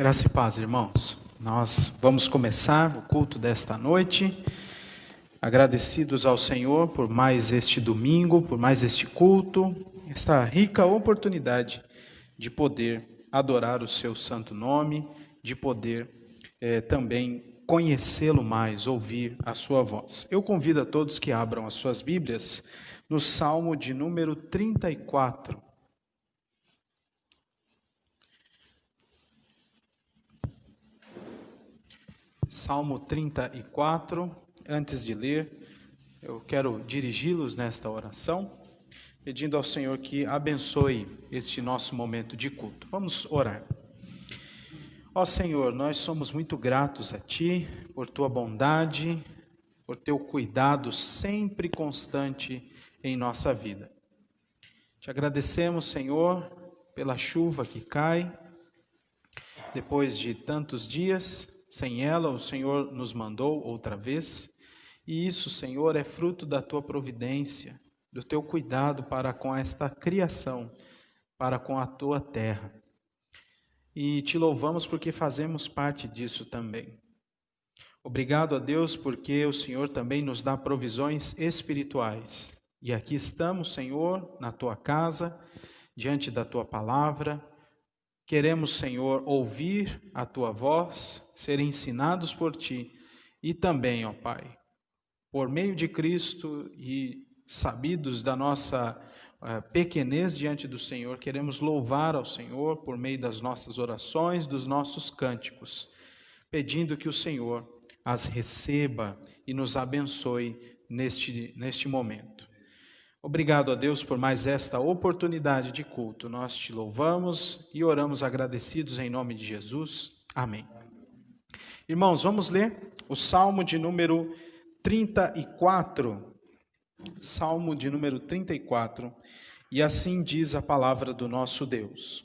Graça e paz, irmãos. Nós vamos começar o culto desta noite, agradecidos ao Senhor por mais este domingo, por mais este culto, esta rica oportunidade de poder adorar o seu santo nome, de poder também conhecê-lo mais, ouvir a sua voz. Eu convido a todos que abram as suas Bíblias no Salmo de número 34. Salmo 34, antes de ler, eu quero dirigi-los nesta oração, pedindo ao Senhor que abençoe este nosso momento de culto. Vamos orar. Ó Senhor, nós somos muito gratos a Ti, por Tua bondade, por Teu cuidado sempre constante em nossa vida. Te agradecemos, Senhor, pela chuva que cai, depois de tantos dias. Sem ela, o Senhor nos mandou outra vez, e isso, Senhor, é fruto da Tua providência, do Teu cuidado para com esta criação, para com a Tua terra. E Te louvamos porque fazemos parte disso também. Obrigado a Deus porque o Senhor também nos dá provisões espirituais. E aqui estamos, Senhor, na Tua casa, diante da Tua palavra. Queremos, Senhor, ouvir a Tua voz, ser ensinados por Ti e também, ó Pai, por meio de Cristo e sabidos da nossa pequenez diante do Senhor, queremos louvar ao Senhor por meio das nossas orações, dos nossos cânticos, pedindo que o Senhor as receba e nos abençoe neste momento. Obrigado a Deus por mais esta oportunidade de culto. Nós Te louvamos e oramos agradecidos em nome de Jesus. Amém. Irmãos, vamos ler o Salmo de número 34. Salmo de número 34. E assim diz a palavra do nosso Deus.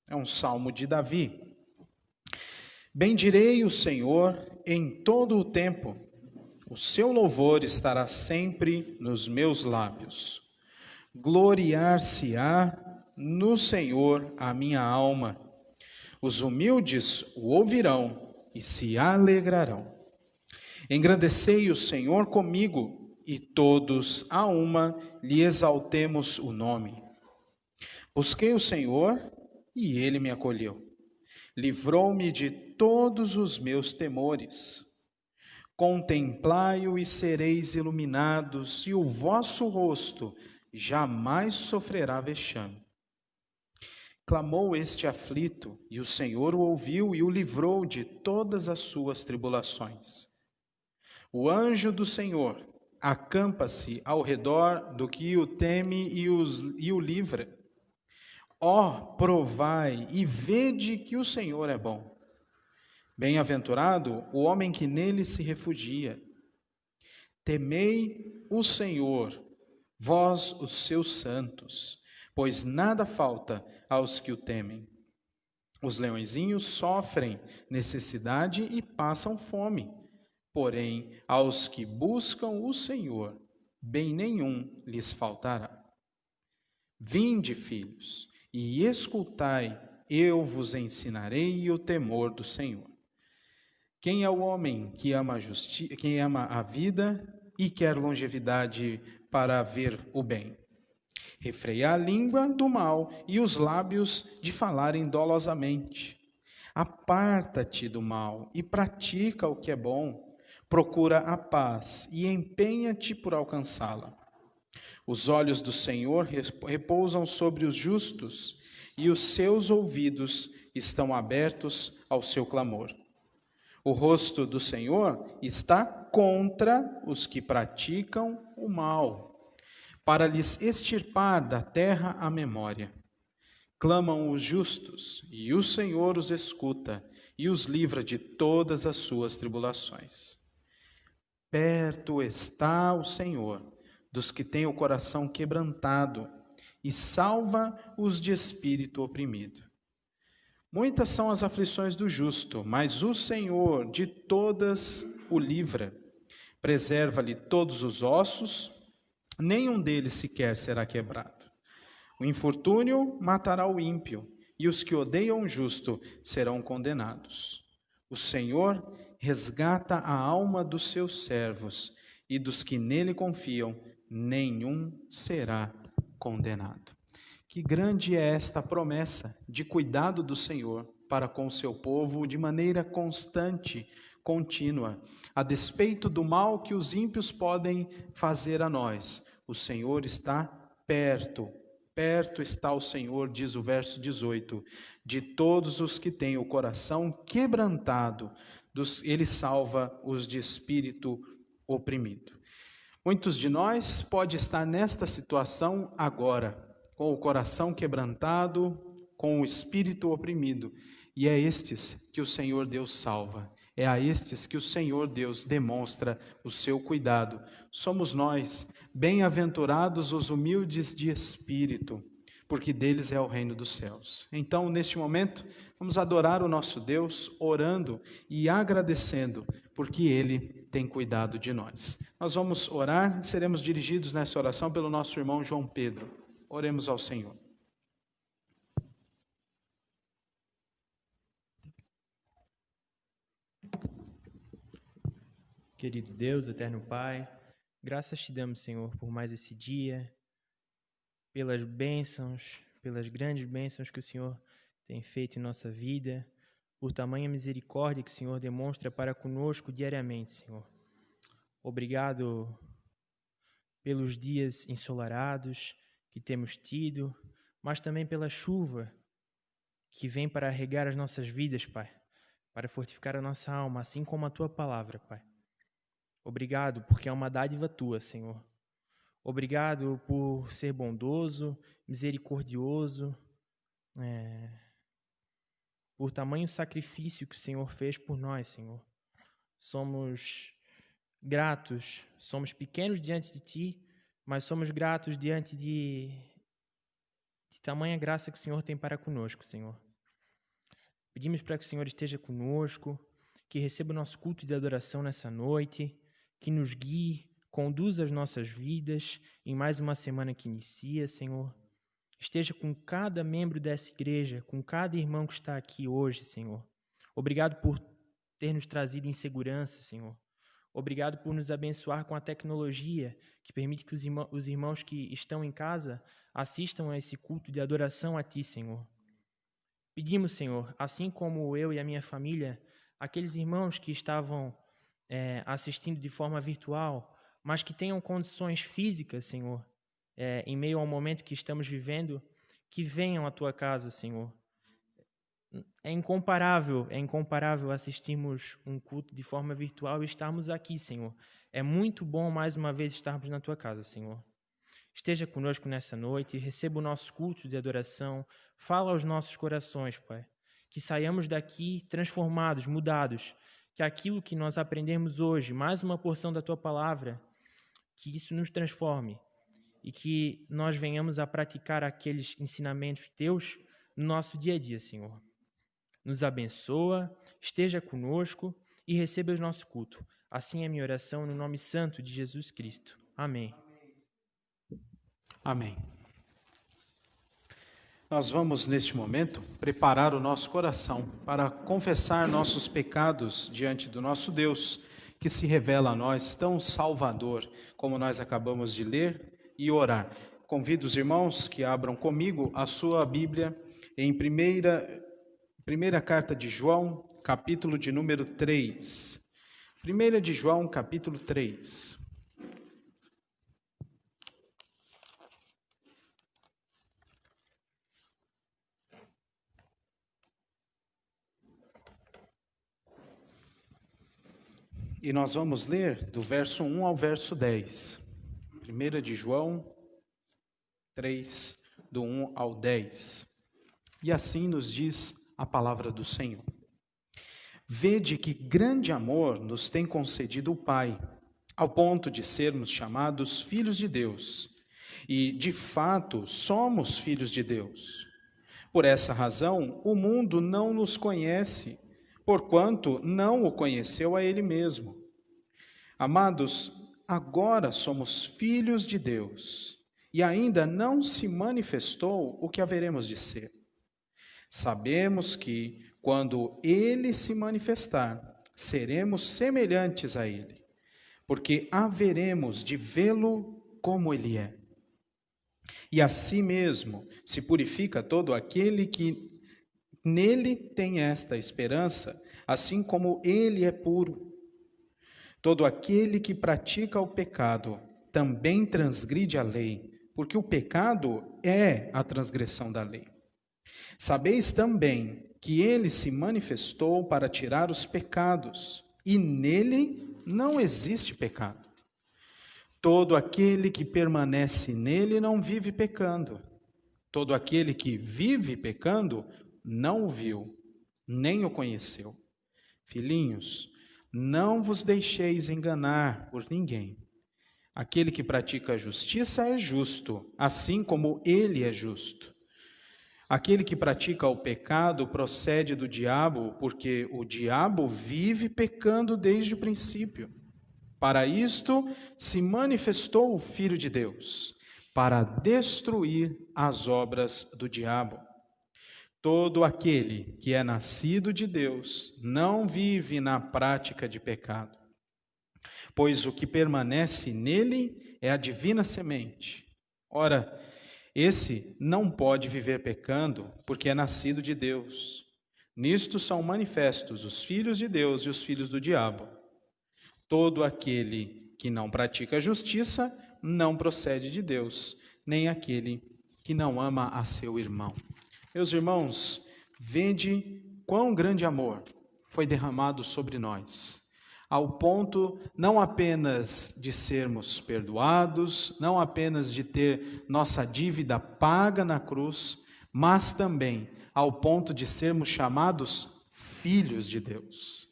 É um salmo de Davi. Bendirei o Senhor em todo o tempo. O seu louvor estará sempre nos meus lábios. Gloriar-se-á no Senhor a minha alma. Os humildes o ouvirão e se alegrarão. Engrandecei o Senhor comigo, e todos a uma lhe exaltemos o nome. Busquei o Senhor, e ele me acolheu. Livrou-me de todos os meus temores. Contemplai-o e sereis iluminados, e o vosso rosto jamais sofrerá vexame. Clamou este aflito, e o Senhor o ouviu e o livrou de todas as suas tribulações. O anjo do Senhor acampa-se ao redor do que o teme e o livra. Ó, provai e vede que o Senhor é bom. Bem-aventurado o homem que nele se refugia. Temei o Senhor, vós os seus santos, pois nada falta aos que o temem. Os leõezinhos sofrem necessidade e passam fome, porém aos que buscam o Senhor, bem nenhum lhes faltará. Vinde, filhos, e escutai, eu vos ensinarei o temor do Senhor. Quem é o homem que ama quem ama a vida e quer longevidade para ver o bem? Refreia a língua do mal e os lábios de falarem dolosamente. Aparta-te do mal e pratica o que é bom. Procura a paz e empenha-te por alcançá-la. Os olhos do Senhor repousam sobre os justos, e os seus ouvidos estão abertos ao seu clamor. O rosto do Senhor está contra os que praticam o mal, para lhes extirpar da terra a memória. Clamam os justos, e o Senhor os escuta, e os livra de todas as suas tribulações. Perto está o Senhor dos que têm o coração quebrantado, e salva os de espírito oprimido. Muitas são as aflições do justo, mas o Senhor de todas o livra. Preserva-lhe todos os ossos, nenhum deles sequer será quebrado. O infortúnio matará o ímpio, e e os que odeiam o justo serão condenados. O Senhor resgata a alma dos seus servos, e dos que nele confiam, nenhum será condenado. Que grande é esta promessa de cuidado do Senhor para com o seu povo de maneira constante, contínua. A despeito do mal que os ímpios podem fazer a nós, o Senhor está perto. Perto está o Senhor, diz o verso 18, de todos os que têm o coração quebrantado, ele salva os de espírito oprimido. Muitos de nós podem estar nesta situação agora, com o coração quebrantado, com o espírito oprimido, e é estes que o Senhor Deus salva. É a estes que o Senhor Deus demonstra o seu cuidado. Somos nós, bem-aventurados os humildes de espírito, porque deles é o reino dos céus. Então, neste momento, vamos adorar o nosso Deus, orando e agradecendo, porque Ele tem cuidado de nós. Nós vamos orar e seremos dirigidos nessa oração pelo nosso irmão João Pedro. Oremos ao Senhor. Querido Deus, eterno Pai, graças te damos, Senhor, por mais esse dia, pelas bênçãos, pelas grandes bênçãos que o Senhor tem feito em nossa vida, por tamanha misericórdia que o Senhor demonstra para conosco diariamente, Senhor. Obrigado pelos dias ensolarados que temos tido, mas também pela chuva que vem para regar as nossas vidas, Pai, para fortificar a nossa alma, assim como a Tua palavra, Pai. Obrigado, porque é uma dádiva Tua, Senhor. Obrigado por ser bondoso, misericordioso, por tamanho sacrifício que o Senhor fez por nós, Senhor. Somos gratos, somos pequenos diante de Ti, mas somos gratos diante de tamanha graça que o Senhor tem para conosco, Senhor. Pedimos para que o Senhor esteja conosco, que receba o nosso culto de adoração nessa noite, que nos guie, conduza as nossas vidas em mais uma semana que inicia, Senhor. Esteja com cada membro dessa igreja, com cada irmão que está aqui hoje, Senhor. Obrigado por ter nos trazido em segurança, Senhor. Obrigado por nos abençoar com a tecnologia que permite que os irmãos que estão em casa assistam a esse culto de adoração a Ti, Senhor. Pedimos, Senhor, assim como eu e a minha família, aqueles irmãos que estavam assistindo de forma virtual, mas que tenham condições físicas, Senhor, em meio ao momento que estamos vivendo, que venham à Tua casa, Senhor. É incomparável assistirmos um culto de forma virtual e estarmos aqui, Senhor. É muito bom, mais uma vez, estarmos na Tua casa, Senhor. Esteja conosco nessa noite, receba o nosso culto de adoração, fala aos nossos corações, Pai. Que saiamos daqui transformados, mudados, que aquilo que nós aprendemos hoje, mais uma porção da Tua palavra, que isso nos transforme e que nós venhamos a praticar aqueles ensinamentos Teus no nosso dia a dia, Senhor. Nos abençoa, esteja conosco e receba o nosso culto. Assim é a minha oração no nome santo de Jesus Cristo. Amém. Amém. Nós vamos, neste momento, preparar o nosso coração para confessar nossos pecados diante do nosso Deus, que se revela a nós tão salvador, como nós acabamos de ler e orar. Convido os irmãos que abram comigo a sua Bíblia em primeira carta de João, capítulo de número 3. 1 de João, capítulo 3. E nós vamos ler do verso 1 ao verso 10. 1 de João 3, do 1 ao 10. E assim nos diz a palavra do Senhor. Vede que grande amor nos tem concedido o Pai, ao ponto de sermos chamados filhos de Deus. E, de fato, somos filhos de Deus. Por essa razão, o mundo não nos conhece, porquanto não o conheceu a Ele mesmo. Amados, agora somos filhos de Deus, e ainda não se manifestou o que haveremos de ser. Sabemos que, quando Ele se manifestar, seremos semelhantes a Ele, porque haveremos de vê-lo como Ele é. E assim mesmo se purifica todo aquele que nele tem esta esperança, assim como Ele é puro. Todo aquele que pratica o pecado também transgride a lei, porque o pecado é a transgressão da lei. Sabeis também que ele se manifestou para tirar os pecados, e nele não existe pecado. Todo aquele que permanece nele não vive pecando. Todo aquele que vive pecando não o viu, nem o conheceu. Filhinhos, não vos deixeis enganar por ninguém. Aquele que pratica a justiça é justo, assim como ele é justo. Aquele que pratica o pecado procede do diabo, porque o diabo vive pecando desde o princípio. Para isto se manifestou o Filho de Deus, para destruir as obras do diabo. Todo aquele que é nascido de Deus não vive na prática de pecado, pois o que permanece nele é a divina semente. Ora, esse não pode viver pecando, porque é nascido de Deus. Nisto são manifestos os filhos de Deus e os filhos do diabo. Todo aquele que não pratica a justiça não procede de Deus, nem aquele que não ama a seu irmão. Meus irmãos, vede quão grande amor foi derramado sobre nós, ao ponto não apenas de sermos perdoados, não apenas de ter nossa dívida paga na cruz, mas também ao ponto de sermos chamados filhos de Deus.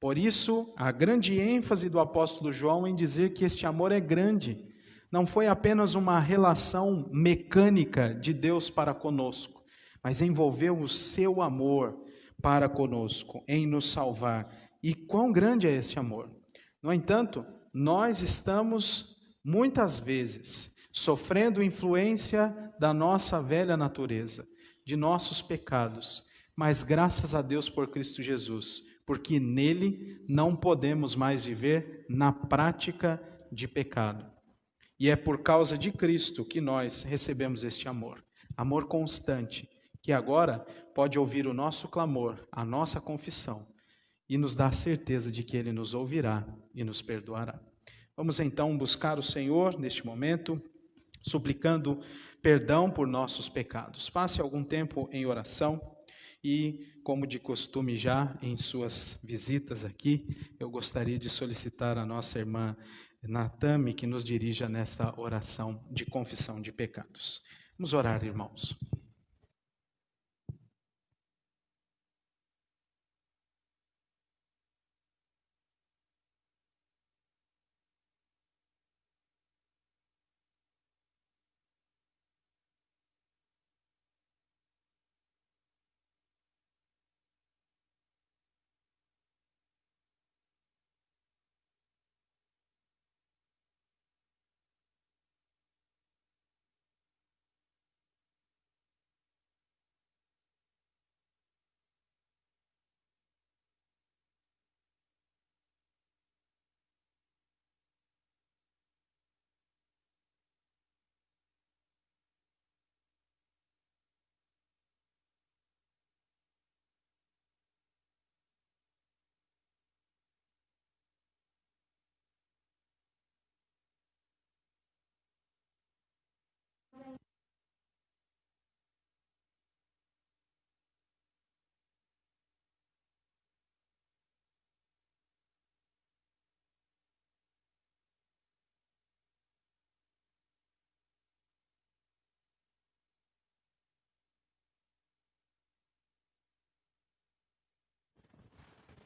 Por isso, a grande ênfase do apóstolo João em dizer que este amor é grande, não foi apenas uma relação mecânica de Deus para conosco, mas envolveu o seu amor para conosco, em nos salvar. E quão grande é esse amor! No entanto, nós estamos, muitas vezes, sofrendo influência da nossa velha natureza, de nossos pecados, mas graças a Deus por Cristo Jesus, porque nele não podemos mais viver na prática de pecado. E é por causa de Cristo que nós recebemos este amor, amor constante, que agora pode ouvir o nosso clamor, a nossa confissão, e nos dá a certeza de que Ele nos ouvirá e nos perdoará. Vamos então buscar o Senhor neste momento, suplicando perdão por nossos pecados. Passe algum tempo em oração e, como de costume já em suas visitas aqui, eu gostaria de solicitar a nossa irmã Natami que nos dirija nesta oração de confissão de pecados. Vamos orar, irmãos.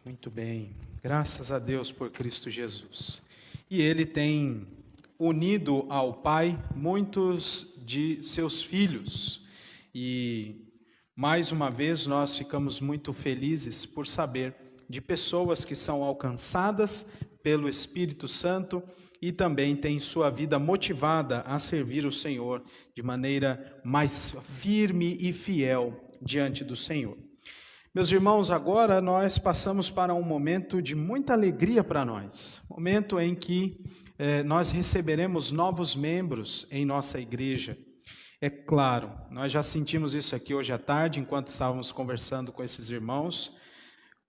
Muito bem, graças a Deus por Cristo Jesus. E Ele tem unido ao Pai muitos de seus filhos. E mais uma vez nós ficamos muito felizes por saber de pessoas que são alcançadas pelo Espírito Santo e também têm sua vida motivada a servir o Senhor de maneira mais firme e fiel diante do Senhor. Meus irmãos, agora nós passamos para um momento de muita alegria para nós, momento em que nós receberemos novos membros em nossa igreja. É claro, nós já sentimos isso aqui hoje à tarde, enquanto estávamos conversando com esses irmãos,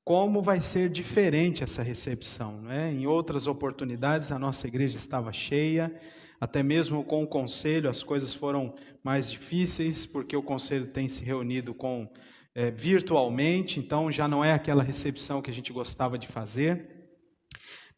como vai ser diferente essa recepção, não é? Em outras oportunidades a nossa igreja estava cheia, até mesmo com o conselho as coisas foram mais difíceis, porque o conselho tem se reunido virtualmente, então já não é aquela recepção que a gente gostava de fazer.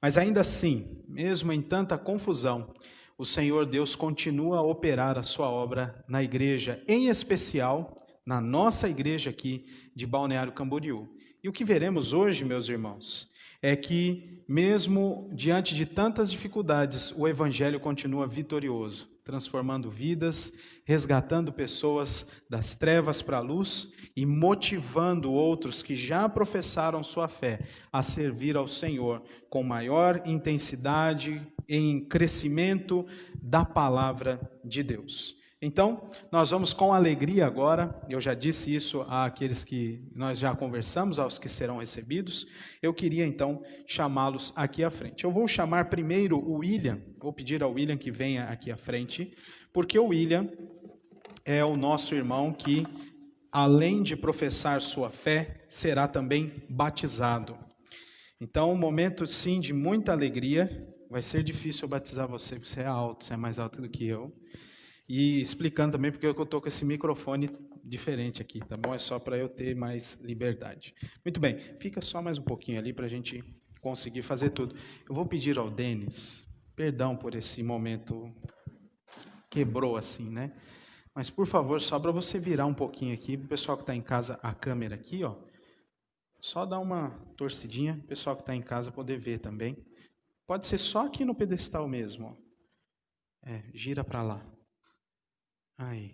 Mas ainda assim, mesmo em tanta confusão, o Senhor Deus continua a operar a sua obra na igreja, em especial na nossa igreja aqui de Balneário Camboriú. E o que veremos hoje, meus irmãos, é que mesmo diante de tantas dificuldades, o Evangelho continua vitorioso, transformando vidas, resgatando pessoas das trevas para a luz e motivando outros que já professaram sua fé a servir ao Senhor com maior intensidade, em crescimento da palavra de Deus. Então, nós vamos com alegria agora, eu já disse isso àqueles que nós já conversamos, aos que serão recebidos, eu queria então chamá-los aqui à frente. Eu vou chamar primeiro o William, vou pedir ao William que venha aqui à frente, porque o William é o nosso irmão que, além de professar sua fé, será também batizado. Então, um momento sim de muita alegria, vai ser difícil eu batizar você, porque você é alto, você é mais alto do que eu. E explicando também porque eu estou com esse microfone diferente aqui, tá bom? É só para eu ter mais liberdade. Muito bem, fica só mais um pouquinho ali para a gente conseguir fazer tudo. Eu vou pedir ao Denis, perdão por esse momento, quebrou assim, né? Mas por favor, só para você virar um pouquinho aqui, o pessoal que está em casa, a câmera aqui, ó, só dá uma torcidinha, o pessoal que está em casa poder ver também. Pode ser só aqui no pedestal mesmo, ó. Gira para lá. Aí,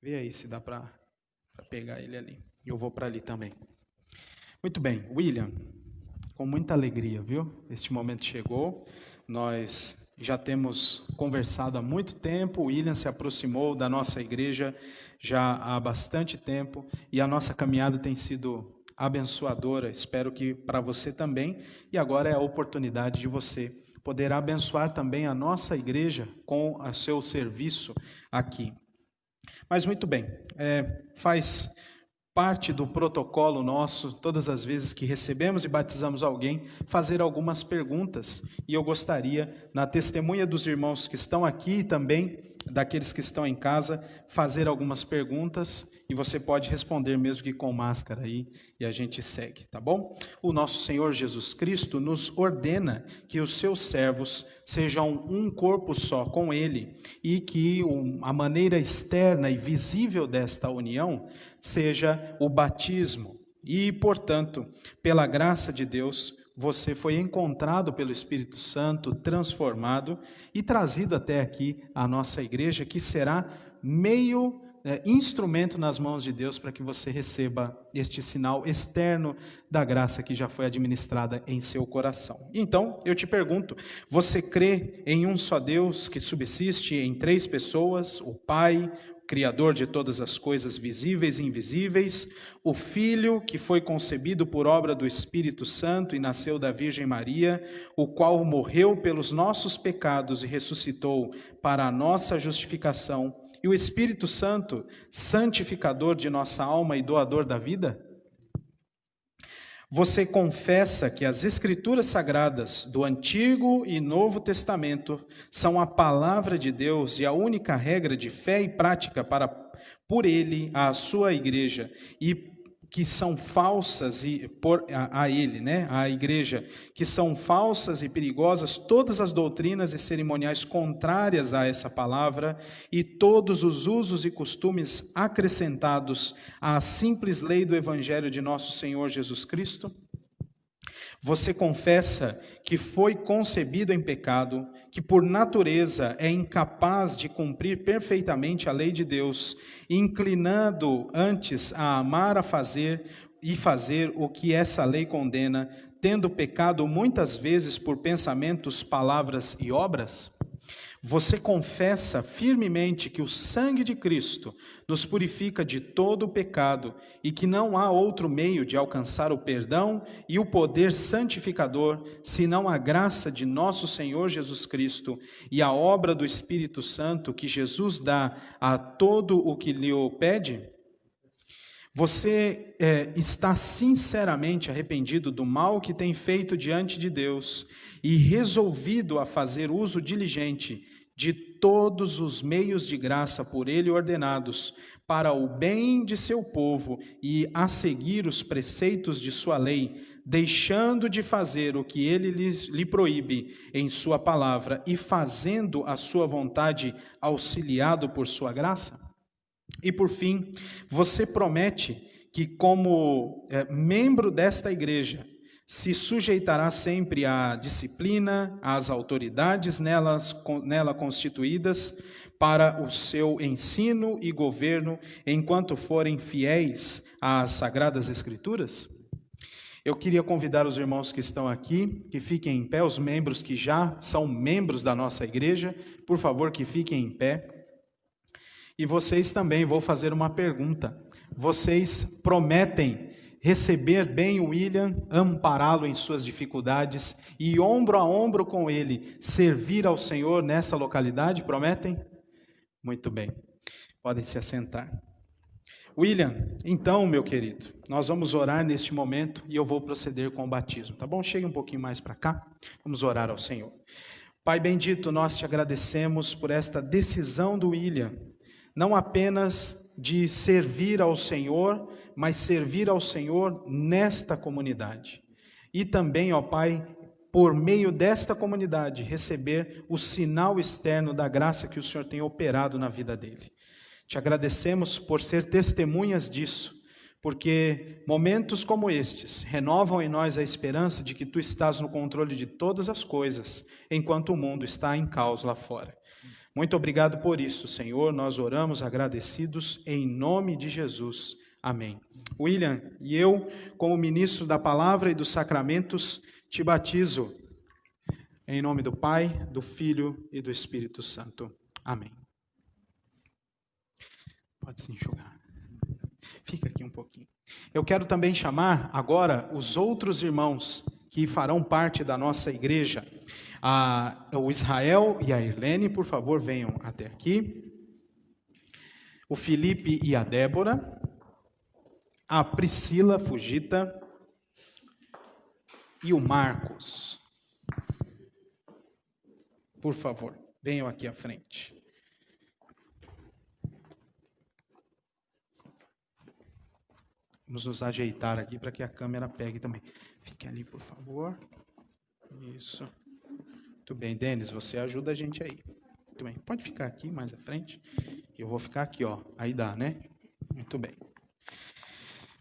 vê aí se dá para pegar ele ali. Eu vou para ali também. Muito bem, William, com muita alegria, viu? Este momento chegou, nós já temos conversado há muito tempo, o William se aproximou da nossa igreja já há bastante tempo e a nossa caminhada tem sido abençoadora, espero que para você também, e agora é a oportunidade de você poder abençoar também a nossa igreja com o seu serviço aqui. Mas muito bem, faz parte do protocolo nosso, todas as vezes que recebemos e batizamos alguém, fazer algumas perguntas. E eu gostaria, na testemunha dos irmãos que estão aqui e também daqueles que estão em casa, fazer algumas perguntas. E você pode responder mesmo que com máscara aí, e a gente segue, tá bom? O nosso Senhor Jesus Cristo nos ordena que os seus servos sejam um corpo só com Ele, e que a maneira externa e visível desta união seja o batismo. E, portanto, pela graça de Deus, você foi encontrado pelo Espírito Santo, transformado e trazido até aqui à nossa igreja, que será instrumento nas mãos de Deus para que você receba este sinal externo da graça que já foi administrada em seu coração. Então, eu te pergunto, você crê em um só Deus que subsiste em três pessoas, o Pai, Criador de todas as coisas visíveis e invisíveis, o Filho, que foi concebido por obra do Espírito Santo e nasceu da Virgem Maria, o qual morreu pelos nossos pecados e ressuscitou para a nossa justificação, e o Espírito Santo, santificador de nossa alma e doador da vida? Você confessa que as Escrituras Sagradas do Antigo e Novo Testamento são a palavra de Deus e a única regra de fé e prática por Ele, a sua igreja, e que são falsas a igreja, que são falsas e perigosas todas as doutrinas e cerimoniais contrárias a essa palavra e todos os usos e costumes acrescentados à simples lei do Evangelho de nosso Senhor Jesus Cristo? Você confessa que foi concebido em pecado, que por natureza é incapaz de cumprir perfeitamente a lei de Deus, inclinando antes a amar a fazer o que essa lei condena, tendo pecado muitas vezes por pensamentos, palavras e obras? Você confessa firmemente que o sangue de Cristo nos purifica de todo o pecado e que não há outro meio de alcançar o perdão e o poder santificador, senão a graça de nosso Senhor Jesus Cristo e a obra do Espírito Santo que Jesus dá a todo o que lhe o pede? Você está sinceramente arrependido do mal que tem feito diante de Deus e resolvido a fazer uso diligente de todos os meios de graça por Ele ordenados, para o bem de seu povo e a seguir os preceitos de sua lei, deixando de fazer o que Ele lhe proíbe em sua palavra e fazendo a sua vontade, auxiliado por sua graça? E por fim, você promete que como membro desta igreja, se sujeitará sempre à disciplina, às autoridades nela constituídas para o seu ensino e governo, enquanto forem fiéis às Sagradas Escrituras? Eu queria convidar os irmãos que estão aqui, que fiquem em pé, os membros que já são membros da nossa igreja, por favor, que fiquem em pé. E vocês também, vou fazer uma pergunta. Vocês prometem receber bem o William, ampará-lo em suas dificuldades e ombro a ombro com ele, servir ao Senhor nessa localidade? Prometem? Muito bem. Podem se assentar. William, então, meu querido, nós vamos orar neste momento e eu vou proceder com o batismo, tá bom? Chegue um pouquinho mais para cá. Vamos orar ao Senhor. Pai bendito, nós te agradecemos por esta decisão do William, não apenas de servir ao Senhor, mas servir ao Senhor nesta comunidade. E também, ó Pai, por meio desta comunidade, receber o sinal externo da graça que o Senhor tem operado na vida dele. Te agradecemos por ser testemunhas disso, porque momentos como estes renovam em nós a esperança de que Tu estás no controle de todas as coisas, enquanto o mundo está em caos lá fora. Muito obrigado por isso, Senhor. Nós oramos agradecidos em nome de Jesus. Amém. William, e eu, como ministro da palavra e dos sacramentos, te batizo em nome do Pai, do Filho e do Espírito Santo. Amém. Pode se enxugar. Fica aqui um pouquinho. Eu quero também chamar agora os outros irmãos que farão parte da nossa igreja. O Israel e a Irlene, por favor, venham até aqui. O Felipe e a Débora. A Priscila Fugita. E o Marcos. Por favor, venham aqui à frente. Vamos nos ajeitar aqui para que a câmera pegue também. Fique ali, por favor. Isso. Muito bem, Denis, você ajuda a gente aí. Muito bem, pode ficar aqui mais à frente. Eu vou ficar aqui, ó. Aí dá, né? Muito bem.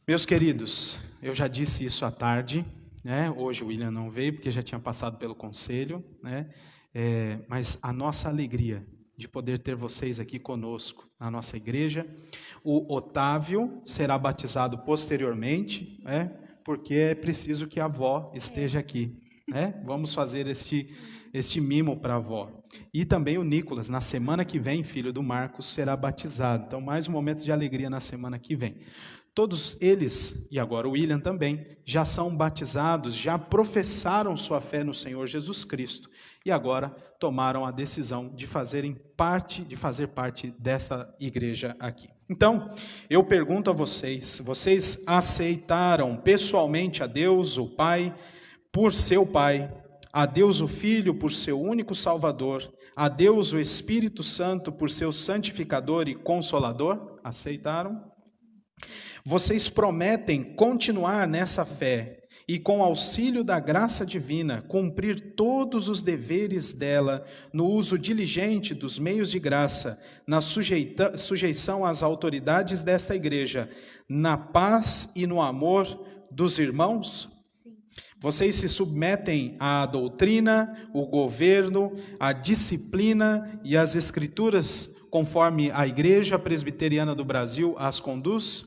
Meus queridos, eu já disse isso à tarde, né? Hoje o William não veio porque já tinha passado pelo conselho, né? Mas a nossa alegria de poder ter vocês aqui conosco na nossa igreja. O Otávio será batizado posteriormente, né? Porque é preciso que a avó esteja aqui, né? Vamos fazer este mimo para a avó. E também o Nicolas, na semana que vem, filho do Marcos, será batizado. Então, mais um momento de alegria na semana que vem. Todos eles, e agora o William também, já são batizados, já professaram sua fé no Senhor Jesus Cristo e agora tomaram a decisão de fazer parte dessa igreja aqui. Então, eu pergunto a vocês, vocês aceitaram pessoalmente a Deus, o Pai, por seu Pai, a Deus o Filho por seu único Salvador, a Deus o Espírito Santo por seu santificador e consolador? Aceitaram? Vocês prometem continuar nessa fé e, com auxílio da graça divina, cumprir todos os deveres dela no uso diligente dos meios de graça, na sujeição às autoridades desta igreja, na paz e no amor dos irmãos? Vocês se submetem à doutrina, o governo, à disciplina e às escrituras, conforme a Igreja Presbiteriana do Brasil as conduz?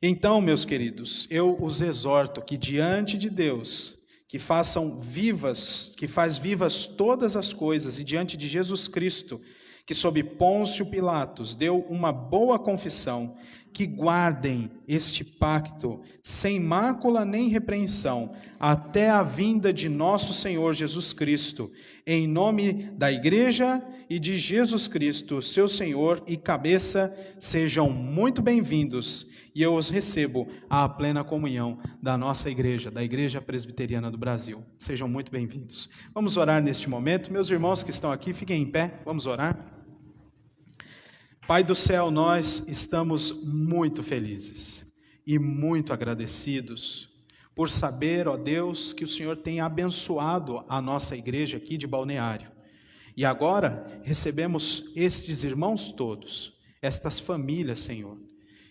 Então, meus queridos, eu os exorto que diante de Deus, que faz vivas todas as coisas, e diante de Jesus Cristo, que sob Pôncio Pilatos deu uma boa confissão, que guardem este pacto sem mácula nem repreensão, até a vinda de nosso Senhor Jesus Cristo, em nome da Igreja e de Jesus Cristo, seu Senhor e cabeça. Sejam muito bem-vindos, e eu os recebo à plena comunhão da nossa igreja, da Igreja Presbiteriana do Brasil. Sejam muito bem-vindos. Vamos orar neste momento. Meus irmãos que estão aqui, fiquem em pé, vamos orar. Pai do céu, nós estamos muito felizes e muito agradecidos por saber, ó Deus, que o Senhor tem abençoado a nossa igreja aqui de Balneário. E agora recebemos estes irmãos todos, estas famílias, Senhor.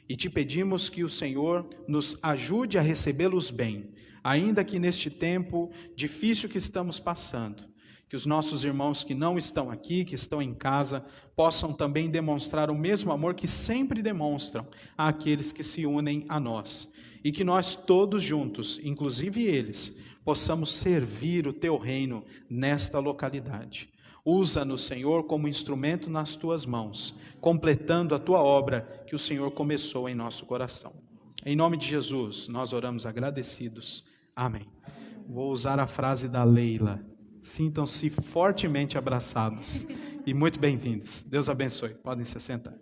E te pedimos que o Senhor nos ajude a recebê-los bem, ainda que neste tempo difícil que estamos passando. Que os nossos irmãos que não estão aqui, que estão em casa, possam também demonstrar o mesmo amor que sempre demonstram àqueles que se unem a nós. E que nós todos juntos, inclusive eles, possamos servir o teu reino nesta localidade. Usa-nos, Senhor, como instrumento nas tuas mãos, completando a tua obra que o Senhor começou em nosso coração. Em nome de Jesus, nós oramos agradecidos. Amém. Vou usar a frase da Leila. Sintam-se fortemente abraçados e muito bem-vindos. Deus abençoe. Podem se sentar.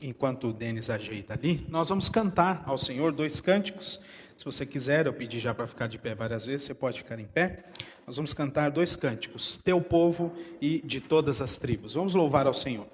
Enquanto o Denis ajeita ali, nós vamos cantar ao Senhor 2 cânticos. Se você quiser, eu pedi já para ficar de pé várias vezes, você pode ficar em pé. Nós vamos cantar 2 cânticos, Teu Povo e De Todas as Tribos. Vamos louvar ao Senhor.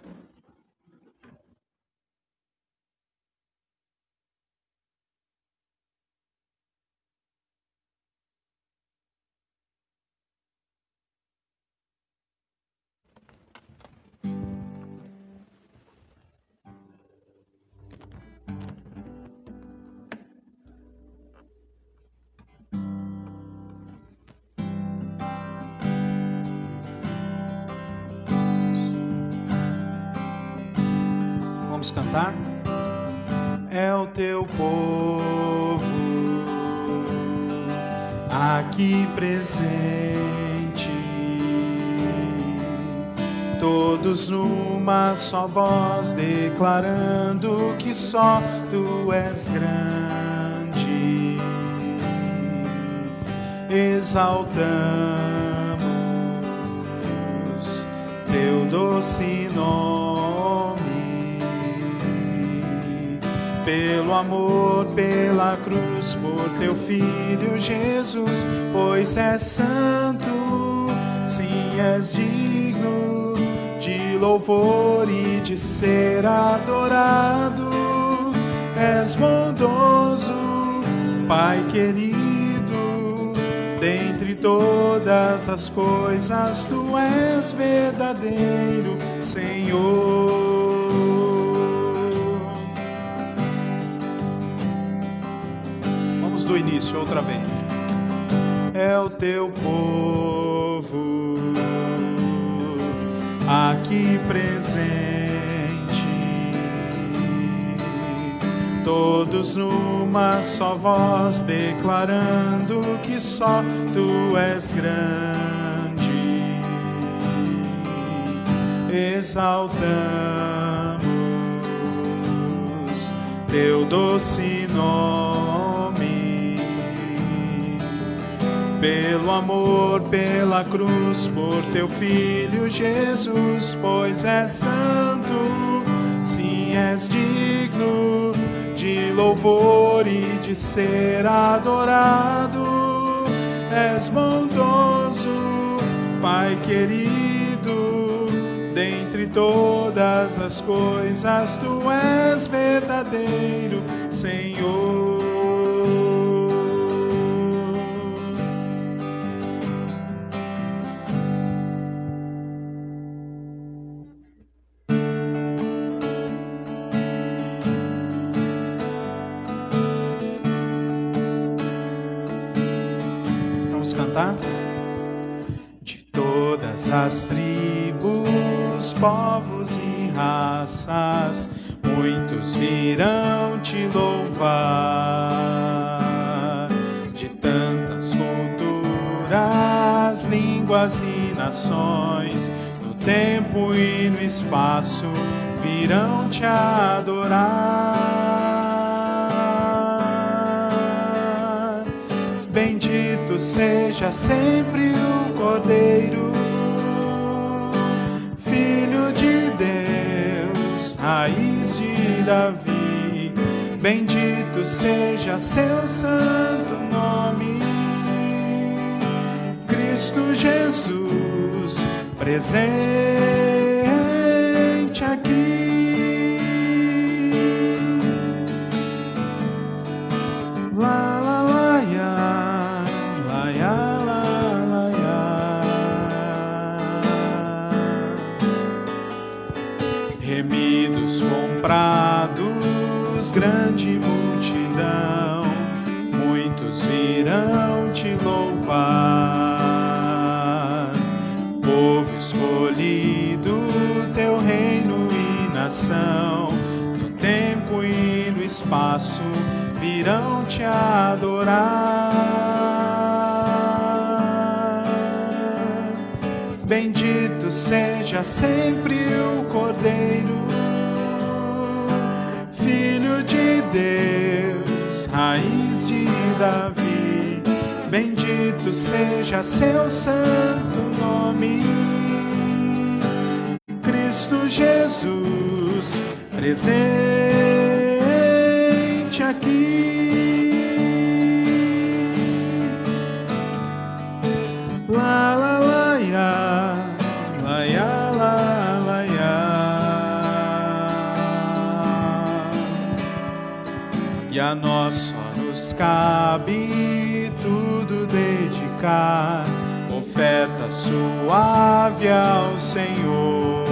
Vamos cantar. É o teu povo aqui presente, todos numa só voz declarando que só tu és grande. Exaltamos teu doce nome, pelo amor, pela cruz, por teu Filho Jesus, pois és santo, sim, és digno de louvor e de ser adorado. És bondoso, Pai querido, dentre todas as coisas tu és verdadeiro Senhor. Do início, outra vez. É o teu povo aqui presente, todos numa só voz declarando que só tu és grande. Exaltamos teu doce nome, pelo amor, pela cruz, por teu Filho Jesus, pois és santo, sim, és digno de louvor e de ser adorado. És bondoso, Pai querido, dentre todas as coisas tu és verdadeiro Senhor. cantar. De todas as tribos, povos e raças, muitos virão te louvar. De tantas culturas, línguas e nações, no tempo e no espaço, virão te adorar. Bendito seja sempre o Cordeiro, Filho de Deus, raiz de Davi. Bendito seja seu santo nome, Cristo Jesus, presente aqui. Lá, lá, lá, ya, lá, ya, lá, lá, ya. Remidos, comprados, grande multidão, muitos virão te louvar. Povo escolhido, teu reino e nação, no tempo e no espaço, virão te adorar. Bendito seja sempre o Cordeiro, Filho de Deus, raiz de Davi. Bendito seja seu santo nome, Cristo Jesus, presente aqui. Lá, lá, lá, ya, lá, ya, lá, lá, ya. E a nós só nos cabe tudo dedicar, oferta suave ao Senhor.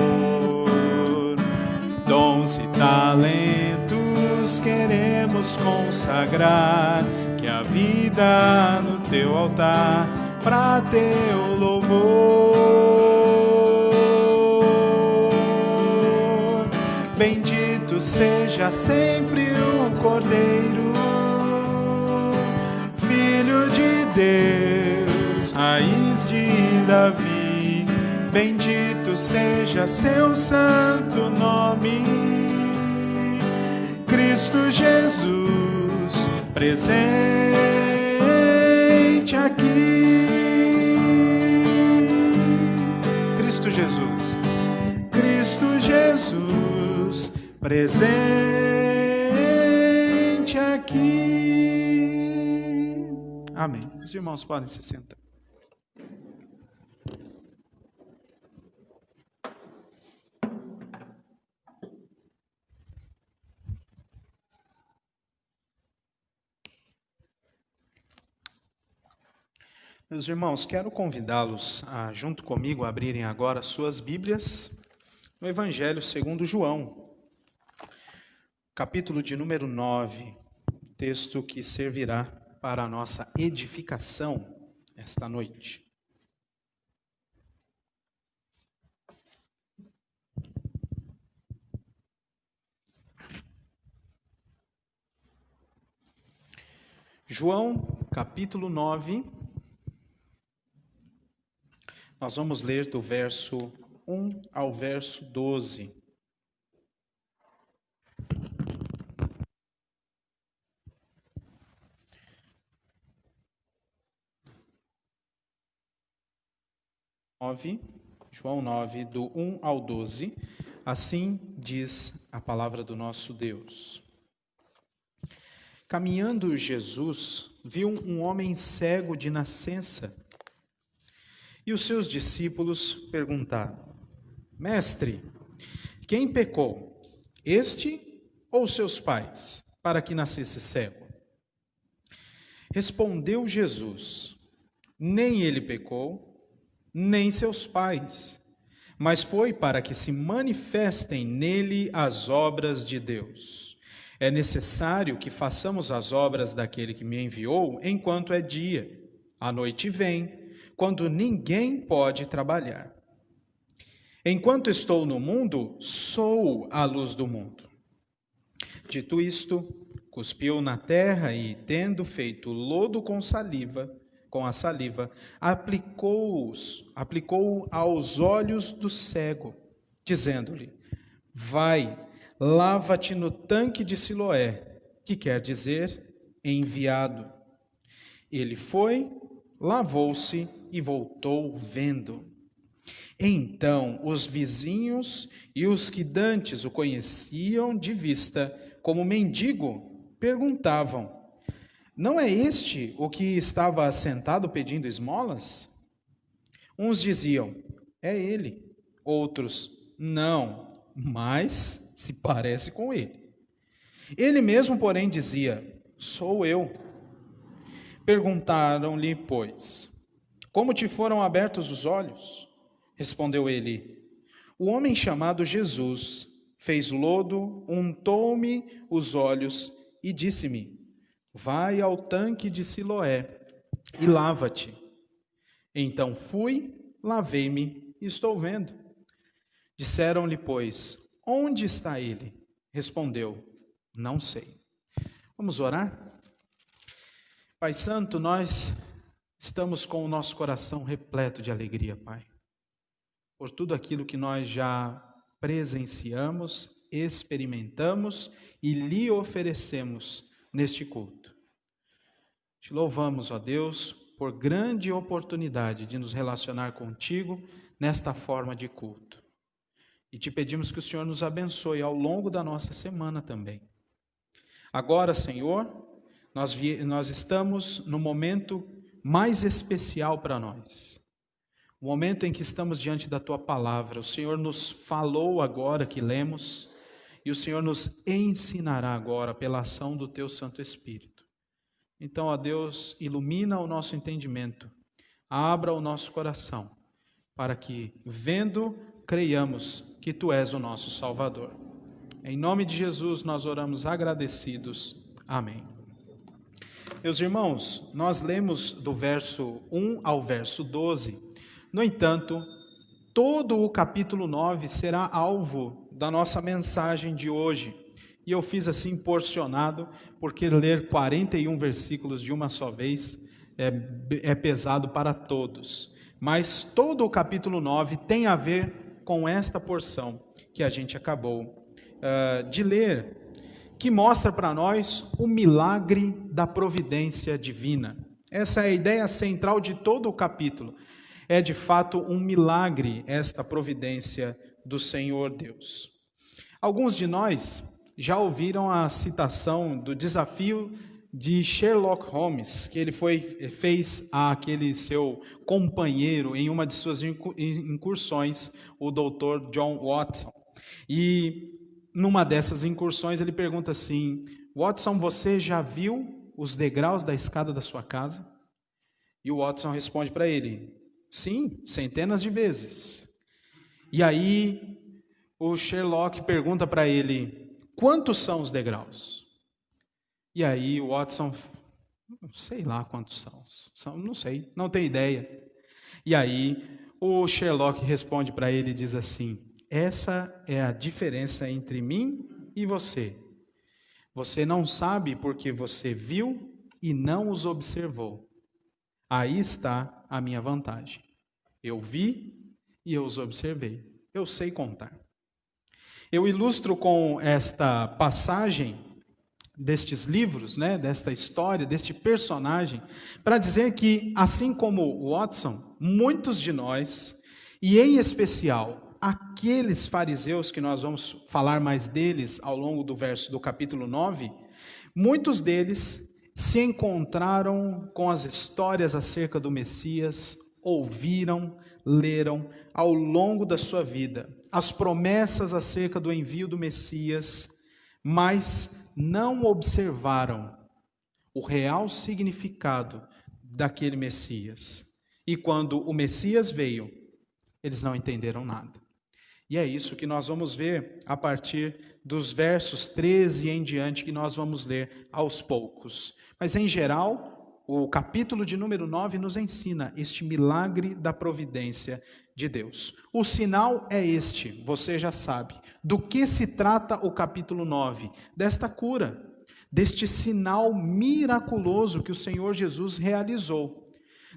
Dons e talentos queremos consagrar, que a vida no teu altar, pra teu louvor. Bendito seja sempre o Cordeiro, Filho de Deus, raiz de Davi. Bendito seja seu santo nome, Cristo Jesus, presente aqui. Cristo Jesus, Cristo Jesus, presente aqui. Amém. Os irmãos podem se sentar. Meus irmãos, quero convidá-los a, junto comigo, abrirem agora suas Bíblias no Evangelho segundo João, capítulo de número 9, texto que servirá para a nossa edificação esta noite. João, capítulo 9, nós vamos ler do verso 1 ao verso 12. João 9, do 1 ao 12, assim diz a palavra do nosso Deus. Caminhando Jesus, viu um homem cego de nascença, e os seus discípulos perguntaram: Mestre, quem pecou, este ou seus pais, para que nascesse cego? Respondeu Jesus: Nem ele pecou, nem seus pais, mas foi para que se manifestem nele as obras de Deus. É necessário que façamos as obras daquele que me enviou enquanto é dia. A noite vem, quando ninguém pode trabalhar. Enquanto estou no mundo, sou a luz do mundo. Dito isto, cuspiu na terra e, tendo feito lodo com a saliva, aplicou aos olhos do cego, dizendo-lhe: vai, lava-te no tanque de Siloé, que quer dizer enviado. Ele foi, lavou-se e voltou vendo. Então os vizinhos e os que dantes o conheciam de vista como mendigo perguntavam: não é este o que estava assentado pedindo esmolas? Uns diziam: é ele. Outros: não, mas se parece com ele. Ele mesmo, porém, dizia: sou eu. Perguntaram-lhe, pois: como te foram abertos os olhos? Respondeu ele: o homem chamado Jesus fez lodo, untou-me os olhos e disse-me: vai ao tanque de Siloé e lava-te. Então fui, lavei-me e estou vendo. Disseram-lhe, pois: onde está ele? Respondeu: não sei. Vamos orar? Pai Santo, nós estamos com o nosso coração repleto de alegria, Pai, por tudo aquilo que nós já presenciamos, experimentamos e lhe oferecemos neste culto. Te louvamos, ó Deus, por grande oportunidade de nos relacionar contigo nesta forma de culto. E te pedimos que o Senhor nos abençoe ao longo da nossa semana também. Agora, Senhor, nós estamos no momento mais especial para nós. O momento em que estamos diante da Tua Palavra. O Senhor nos falou agora que lemos, e o Senhor nos ensinará agora pela ação do Teu Santo Espírito. Então, ó Deus, ilumina o nosso entendimento, abra o nosso coração, para que, vendo, creiamos que Tu és o nosso Salvador. Em nome de Jesus nós oramos agradecidos. Amém. Meus irmãos, nós lemos do verso 1 ao verso 12. No entanto, todo o capítulo 9 será alvo da nossa mensagem de hoje. E eu fiz assim porcionado, porque ler 41 versículos de uma só vez é pesado para todos. Mas todo o capítulo 9 tem a ver com esta porção que a gente acabou de ler, que mostra para nós o milagre da providência divina. Essa é a ideia central de todo o capítulo. É de fato um milagre esta providência do Senhor Deus. Alguns de nós já ouviram a citação do desafio de Sherlock Holmes, que ele fez àquele seu companheiro em uma de suas incursões, o Dr. John Watson. E numa dessas incursões ele pergunta assim: Watson, você já viu os degraus da escada da sua casa? E o Watson responde para ele: sim, centenas de vezes. E aí o Sherlock pergunta para ele: quantos são os degraus? E aí o Watson: sei lá quantos são, não sei, não tenho ideia. E aí o Sherlock responde para ele e diz assim: essa é a diferença entre mim e você. Você não sabe porque você viu e não os observou. Aí está a minha vantagem. Eu vi e eu os observei. Eu sei contar. Eu ilustro com esta passagem destes livros, desta história, deste personagem, para dizer que, assim como Watson, muitos de nós, e em especial aqueles fariseus que nós vamos falar mais deles ao longo do capítulo 9, muitos deles se encontraram com as histórias acerca do Messias, ouviram, leram ao longo da sua vida as promessas acerca do envio do Messias, mas não observaram o real significado daquele Messias. E quando o Messias veio, eles não entenderam nada. E é isso que nós vamos ver a partir dos versos 13 em diante, que nós vamos ler aos poucos. Mas, em geral, o capítulo de número 9 nos ensina este milagre da providência de Deus. O sinal é este, você já sabe. Do que se trata o capítulo 9? Desta cura, deste sinal miraculoso que o Senhor Jesus realizou.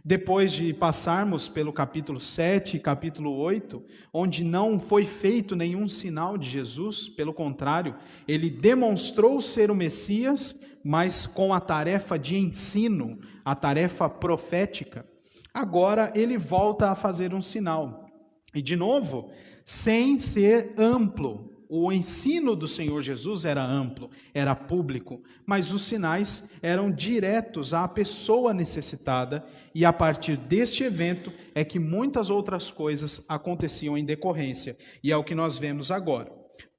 Depois de passarmos pelo capítulo 7 e capítulo 8, onde não foi feito nenhum sinal de Jesus, pelo contrário, ele demonstrou ser o Messias, mas com a tarefa de ensino, a tarefa profética. Agora ele volta a fazer um sinal. E de novo, sem ser amplo. O ensino do Senhor Jesus era amplo, era público, mas os sinais eram diretos à pessoa necessitada, e a partir deste evento é que muitas outras coisas aconteciam em decorrência, e é o que nós vemos agora.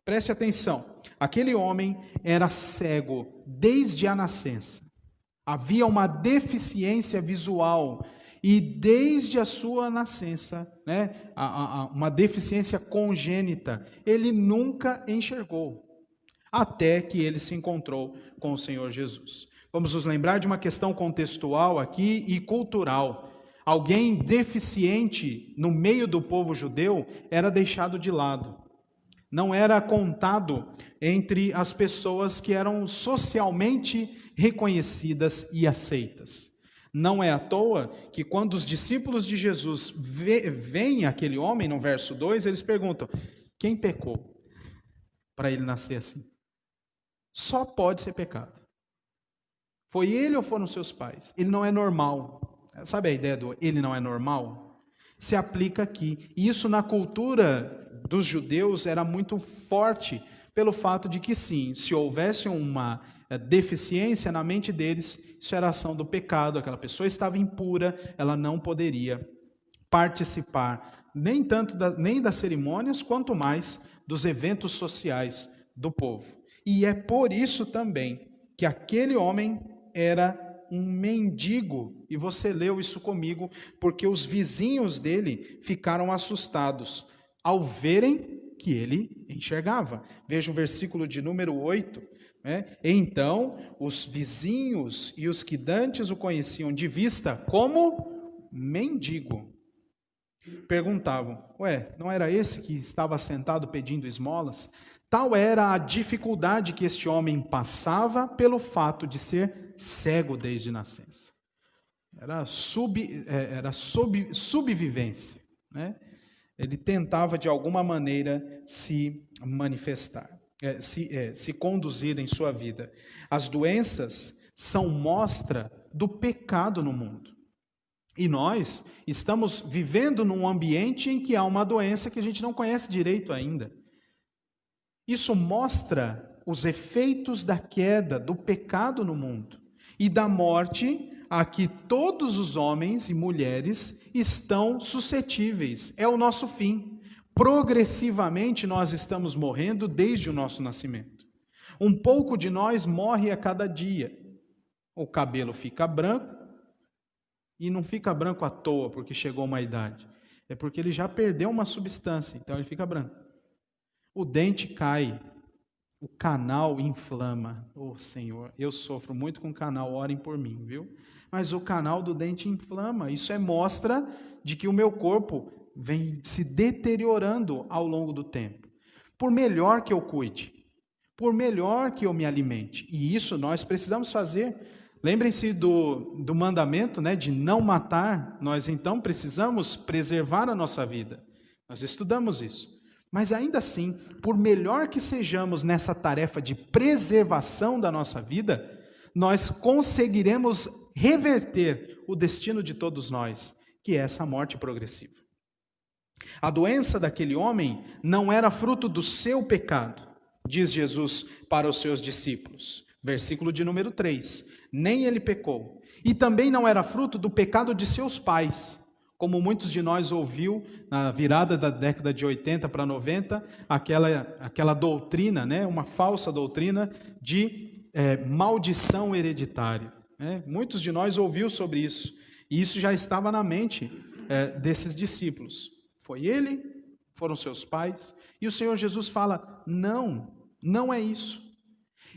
Preste atenção, aquele homem era cego desde a nascença. Havia uma deficiência visual, e desde a sua nascença, uma deficiência congênita, ele nunca enxergou, até que ele se encontrou com o Senhor Jesus. Vamos nos lembrar de uma questão contextual aqui e cultural. Alguém deficiente no meio do povo judeu era deixado de lado. Não era contado entre as pessoas que eram socialmente reconhecidas e aceitas. Não é à toa que quando os discípulos de Jesus veem aquele homem, no verso 2, eles perguntam, quem pecou para ele nascer assim? Só pode ser pecado. Foi ele ou foram seus pais? Ele não é normal. Sabe a ideia do ele não é normal? Se aplica aqui. E isso na cultura dos judeus era muito forte, pelo fato de que sim, se houvesse uma deficiência na mente deles, isso era ação do pecado, aquela pessoa estava impura, ela não poderia participar nem das cerimônias, quanto mais dos eventos sociais do povo. E é por isso também que aquele homem era um mendigo, e você leu isso comigo, porque os vizinhos dele ficaram assustados ao verem que ele enxergava. Veja o versículo de número 8, Então, os vizinhos e os que dantes o conheciam de vista como mendigo, perguntavam, não era esse que estava sentado pedindo esmolas? Tal era a dificuldade que este homem passava pelo fato de ser cego desde nascença. Era subvivência, Ele tentava de alguma maneira se manifestar. Se conduzir em sua vida. As doenças são mostra do pecado no mundo. E nós estamos vivendo num ambiente em que há uma doença que a gente não conhece direito ainda. Isso mostra os efeitos da queda, do pecado no mundo e da morte a que todos os homens e mulheres estão suscetíveis. É o nosso fim. Progressivamente nós estamos morrendo desde o nosso nascimento. Um pouco de nós morre a cada dia. O cabelo fica branco, e não fica branco à toa porque chegou uma idade. É porque ele já perdeu uma substância, então ele fica branco. O dente cai, o canal inflama. Senhor, eu sofro muito com canal, orem por mim, viu? Mas o canal do dente inflama. Isso é mostra de que o meu corpo vem se deteriorando ao longo do tempo. Por melhor que eu cuide, por melhor que eu me alimente. E isso nós precisamos fazer. Lembrem-se do mandamento, de não matar. Nós então precisamos preservar a nossa vida. Nós estudamos isso. Mas ainda assim, por melhor que sejamos nessa tarefa de preservação da nossa vida, nós conseguiremos reverter o destino de todos nós, que é essa morte progressiva. A doença daquele homem não era fruto do seu pecado, diz Jesus para os seus discípulos. Versículo de número 3. Nem ele pecou. E também não era fruto do pecado de seus pais, como muitos de nós ouviu na virada da década de 80 para 90, aquela doutrina, uma falsa doutrina de maldição hereditária. Muitos de nós ouviu sobre isso, e isso já estava na mente desses discípulos. Foi ele, foram seus pais, e o Senhor Jesus fala, não é isso.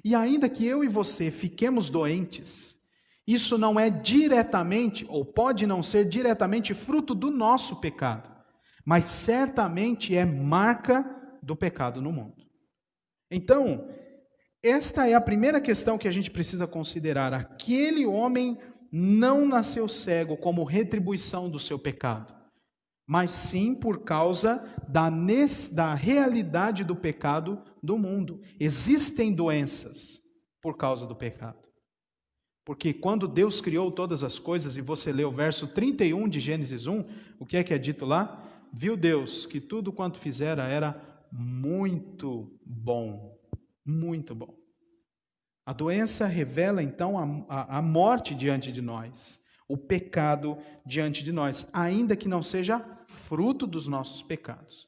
E ainda que eu e você fiquemos doentes, Isso não é diretamente, ou pode não ser diretamente fruto do nosso pecado, mas certamente é marca do pecado no mundo. Então, esta é a primeira questão que a gente precisa considerar. Aquele homem não nasceu cego como retribuição do seu pecado, mas sim por causa da realidade do pecado do mundo. Existem doenças por causa do pecado. Porque quando Deus criou todas as coisas, e você lê o verso 31 de Gênesis 1, o que é dito lá? Viu Deus que tudo quanto fizera era muito bom. Muito bom. A doença revela, então, a morte diante de nós, o pecado diante de nós, ainda que não seja fruto dos nossos pecados.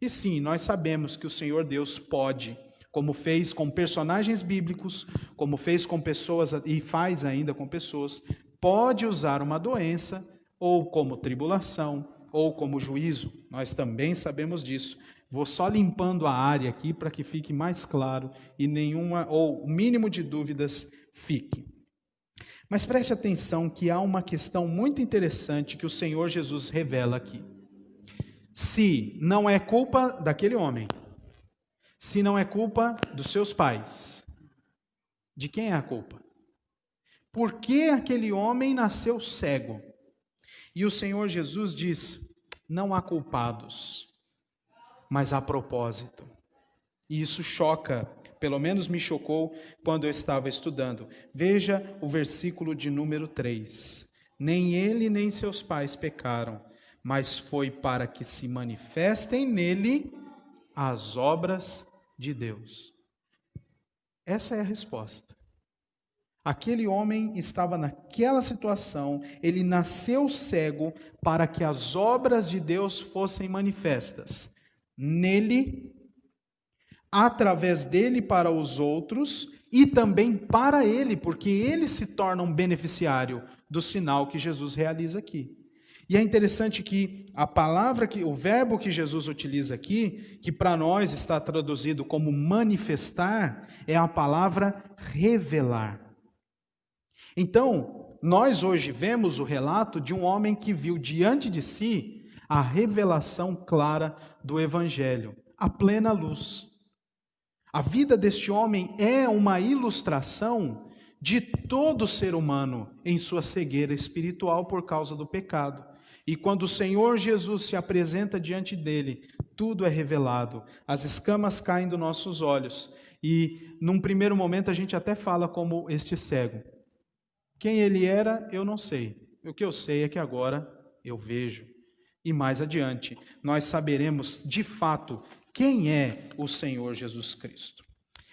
E sim, nós sabemos que o Senhor Deus pode, como fez com personagens bíblicos, como fez com pessoas e faz ainda com pessoas, pode usar uma doença, ou como tribulação, ou como juízo. Nós também sabemos disso. Vou só limpando a área aqui para que fique mais claro e o mínimo de dúvidas fique. Mas preste atenção que há uma questão muito interessante que o Senhor Jesus revela aqui. Se não é culpa daquele homem, se não é culpa dos seus pais, de quem é a culpa? Por que aquele homem nasceu cego? E o Senhor Jesus diz, não há culpados, mas há propósito. E isso choca, pelo menos me chocou quando eu estava estudando. Veja o versículo de número 3. Nem ele nem seus pais pecaram, mas foi para que se manifestem nele as obras de Deus. Essa é a resposta. Aquele homem estava naquela situação, ele nasceu cego para que as obras de Deus fossem manifestas nele, através dele para os outros e também para ele, porque ele se torna um beneficiário do sinal que Jesus realiza aqui. E é interessante que o verbo que Jesus utiliza aqui, que para nós está traduzido como manifestar, é a palavra revelar. Então, nós hoje vemos o relato de um homem que viu diante de si a revelação clara do Evangelho, a plena luz. A vida deste homem é uma ilustração de todo ser humano em sua cegueira espiritual por causa do pecado. E quando o Senhor Jesus se apresenta diante dele, tudo é revelado, as escamas caem dos nossos olhos. E num primeiro momento a gente até fala como este cego. Quem ele era, eu não sei. O que eu sei é que agora eu vejo. E mais adiante, nós saberemos de fato quem é o Senhor Jesus Cristo.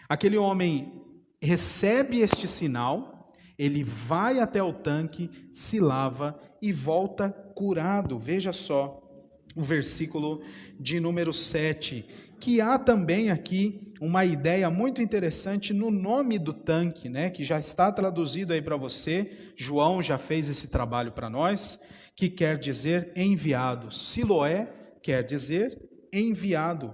Aquele homem recebe este sinal, ele vai até o tanque, se lava e volta curado. Veja só o versículo de número 7, que há também aqui uma ideia muito interessante no nome do tanque, né, que já está traduzido aí para você. João já fez esse trabalho para nós, que quer dizer enviado. Siloé quer dizer enviado.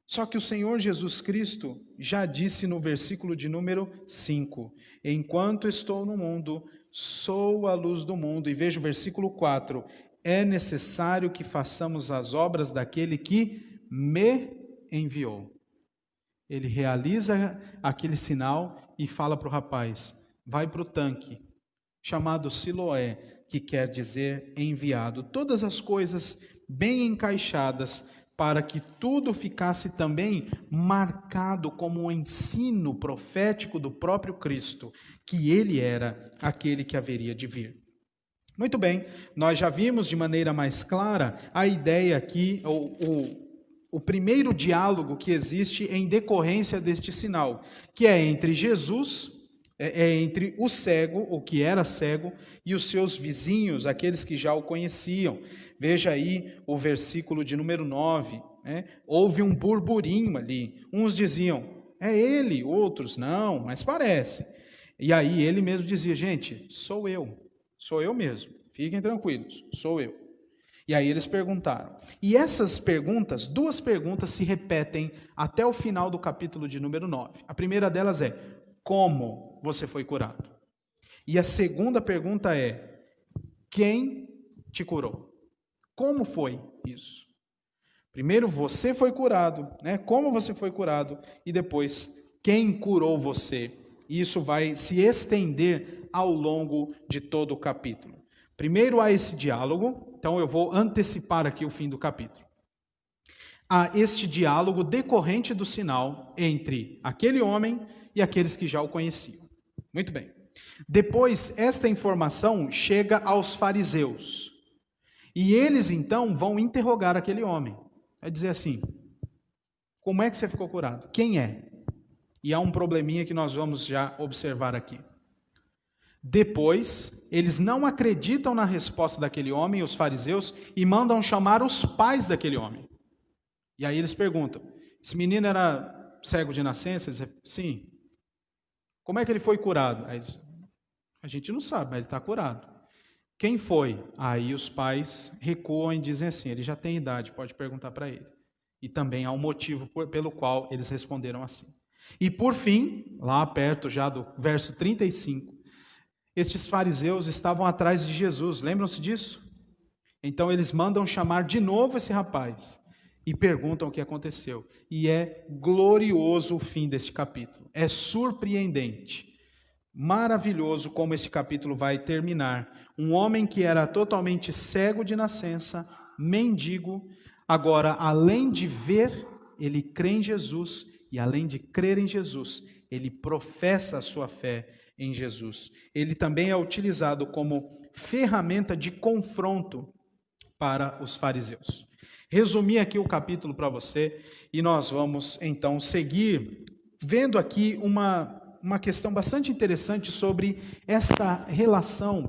Só que o Senhor Jesus Cristo já disse no versículo de número 5, enquanto estou no mundo, sou a luz do mundo. E veja o versículo 4, é necessário que façamos as obras daquele que me enviou. Ele realiza aquele sinal e fala para o rapaz, vai para o tanque, chamado Siloé, que quer dizer enviado. Todas as coisas bem encaixadas para que tudo ficasse também marcado como um ensino profético do próprio Cristo, que ele era aquele que haveria de vir. Muito bem, nós já vimos de maneira mais clara a ideia aqui, o primeiro diálogo que existe em decorrência deste sinal, que é entre Jesus, entre o cego, o que era cego, e os seus vizinhos, aqueles que já o conheciam. Veja aí o versículo de número 9, né? Houve um burburinho ali, uns diziam, é ele, outros, não, mas parece. E aí ele mesmo dizia, gente, sou eu mesmo, fiquem tranquilos, sou eu. E aí eles perguntaram. E essas perguntas, duas perguntas se repetem até o final do capítulo de número 9. A primeira delas é, como você foi curado? E a segunda pergunta é: quem te curou? Como foi isso? Primeiro, você foi curado, né? Como você foi curado? E depois, quem curou você? E isso vai se estender ao longo de todo o capítulo. Primeiro há esse diálogo, então eu vou antecipar aqui o fim do capítulo. Há este diálogo decorrente do sinal entre aquele homem e aqueles que já o conheciam. Muito bem. Depois, esta informação chega aos fariseus. E eles, então, vão interrogar aquele homem. Vai dizer assim: como é que você ficou curado? Quem é? E há um probleminha que nós vamos já observar aqui. Depois, eles não acreditam na resposta daquele homem, os fariseus, e mandam chamar os pais daquele homem. E aí eles perguntam: esse menino era cego de nascença? Eles dizem: sim. Como é que ele foi curado? Aí eles: a gente não sabe, mas ele está curado. Quem foi? Aí os pais recuam e dizem assim: ele já tem idade, pode perguntar para ele. E também há um motivo pelo qual eles responderam assim. E por fim, lá perto já do verso 35, estes fariseus estavam atrás de Jesus, lembram-se disso? Então eles mandam chamar de novo esse rapaz e perguntam o que aconteceu. E é glorioso o fim deste capítulo, é surpreendente. Maravilhoso como este capítulo vai terminar. Um homem que era totalmente cego de nascença, mendigo, agora, além de ver, ele crê em Jesus, e além de crer em Jesus, ele professa a sua fé em Jesus. Ele também é utilizado como ferramenta de confronto para os fariseus. Resumi aqui o capítulo para você, e nós vamos então seguir vendo aqui uma questão bastante interessante sobre esta relação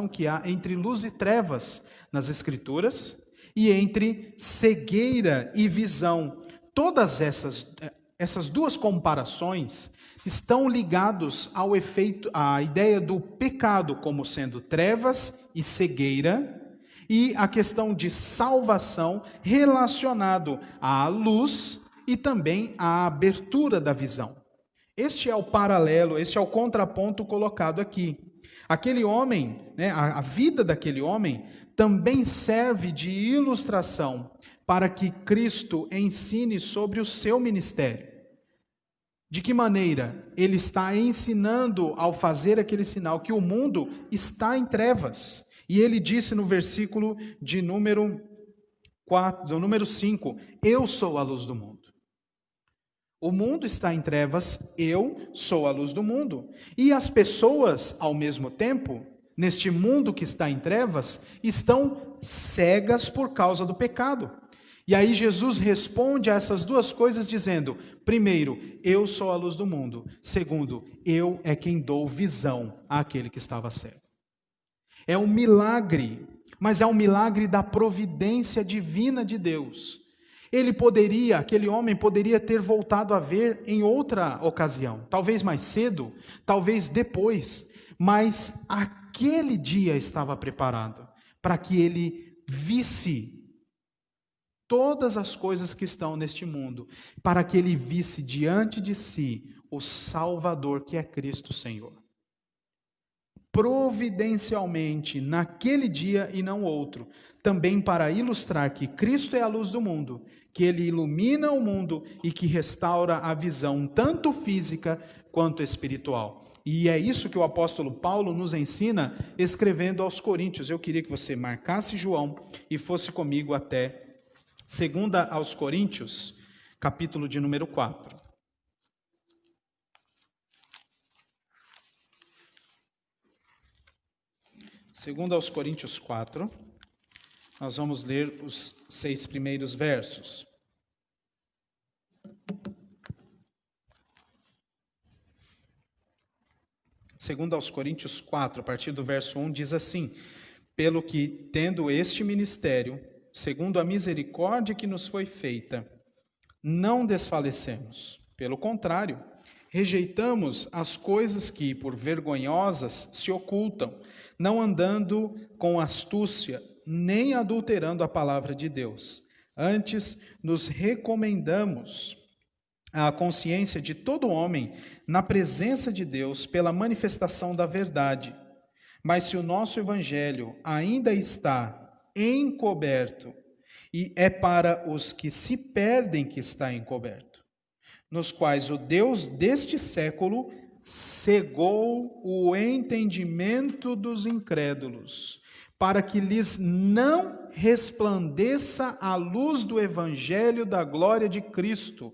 que há entre luz e trevas nas Escrituras e entre cegueira e visão. Todas essas duas comparações estão ligados ao efeito, à ideia do pecado como sendo trevas e cegueira, e a questão de salvação relacionado à luz e também à abertura da visão. Este é o paralelo, este é o contraponto colocado aqui. Aquele homem, né, a vida daquele homem também serve de ilustração para que Cristo ensine sobre o seu ministério. De que maneira ele está ensinando ao fazer aquele sinal que o mundo está em trevas. E ele disse no versículo de número 5, eu sou a luz do mundo. O mundo está em trevas, eu sou a luz do mundo. E as pessoas, ao mesmo tempo, neste mundo que está em trevas, estão cegas por causa do pecado. E aí Jesus responde a essas duas coisas dizendo: primeiro, eu sou a luz do mundo. Segundo, eu é quem dou visão àquele que estava cego. É um milagre, mas é um milagre da providência divina de Deus. Aquele homem poderia ter voltado a ver em outra ocasião, talvez mais cedo, talvez depois, mas aquele dia estava preparado para que ele visse todas as coisas que estão neste mundo, para que ele visse diante de si o Salvador que é Cristo Senhor. Providencialmente, naquele dia e não outro, também para ilustrar que Cristo é a luz do mundo, que ele ilumina o mundo e que restaura a visão tanto física quanto espiritual. E é isso que o apóstolo Paulo nos ensina escrevendo aos Coríntios. Eu queria que você marcasse João e fosse comigo até 2 aos Coríntios, capítulo de número 4. 2 aos Coríntios 4, nós vamos ler os 6 primeiros versos. Segundo aos Coríntios 4, a partir do verso 1, diz assim: pelo que, tendo este ministério, segundo a misericórdia que nos foi feita, não desfalecemos. Pelo contrário, rejeitamos as coisas que, por vergonhosas, se ocultam, não andando com astúcia, nem adulterando a palavra de Deus. Antes, nos recomendamos a consciência de todo homem na presença de Deus pela manifestação da verdade. Mas se o nosso evangelho ainda está encoberto, e é para os que se perdem que está encoberto, nos quais o Deus deste século cegou o entendimento dos incrédulos, para que lhes não resplandeça a luz do evangelho da glória de Cristo,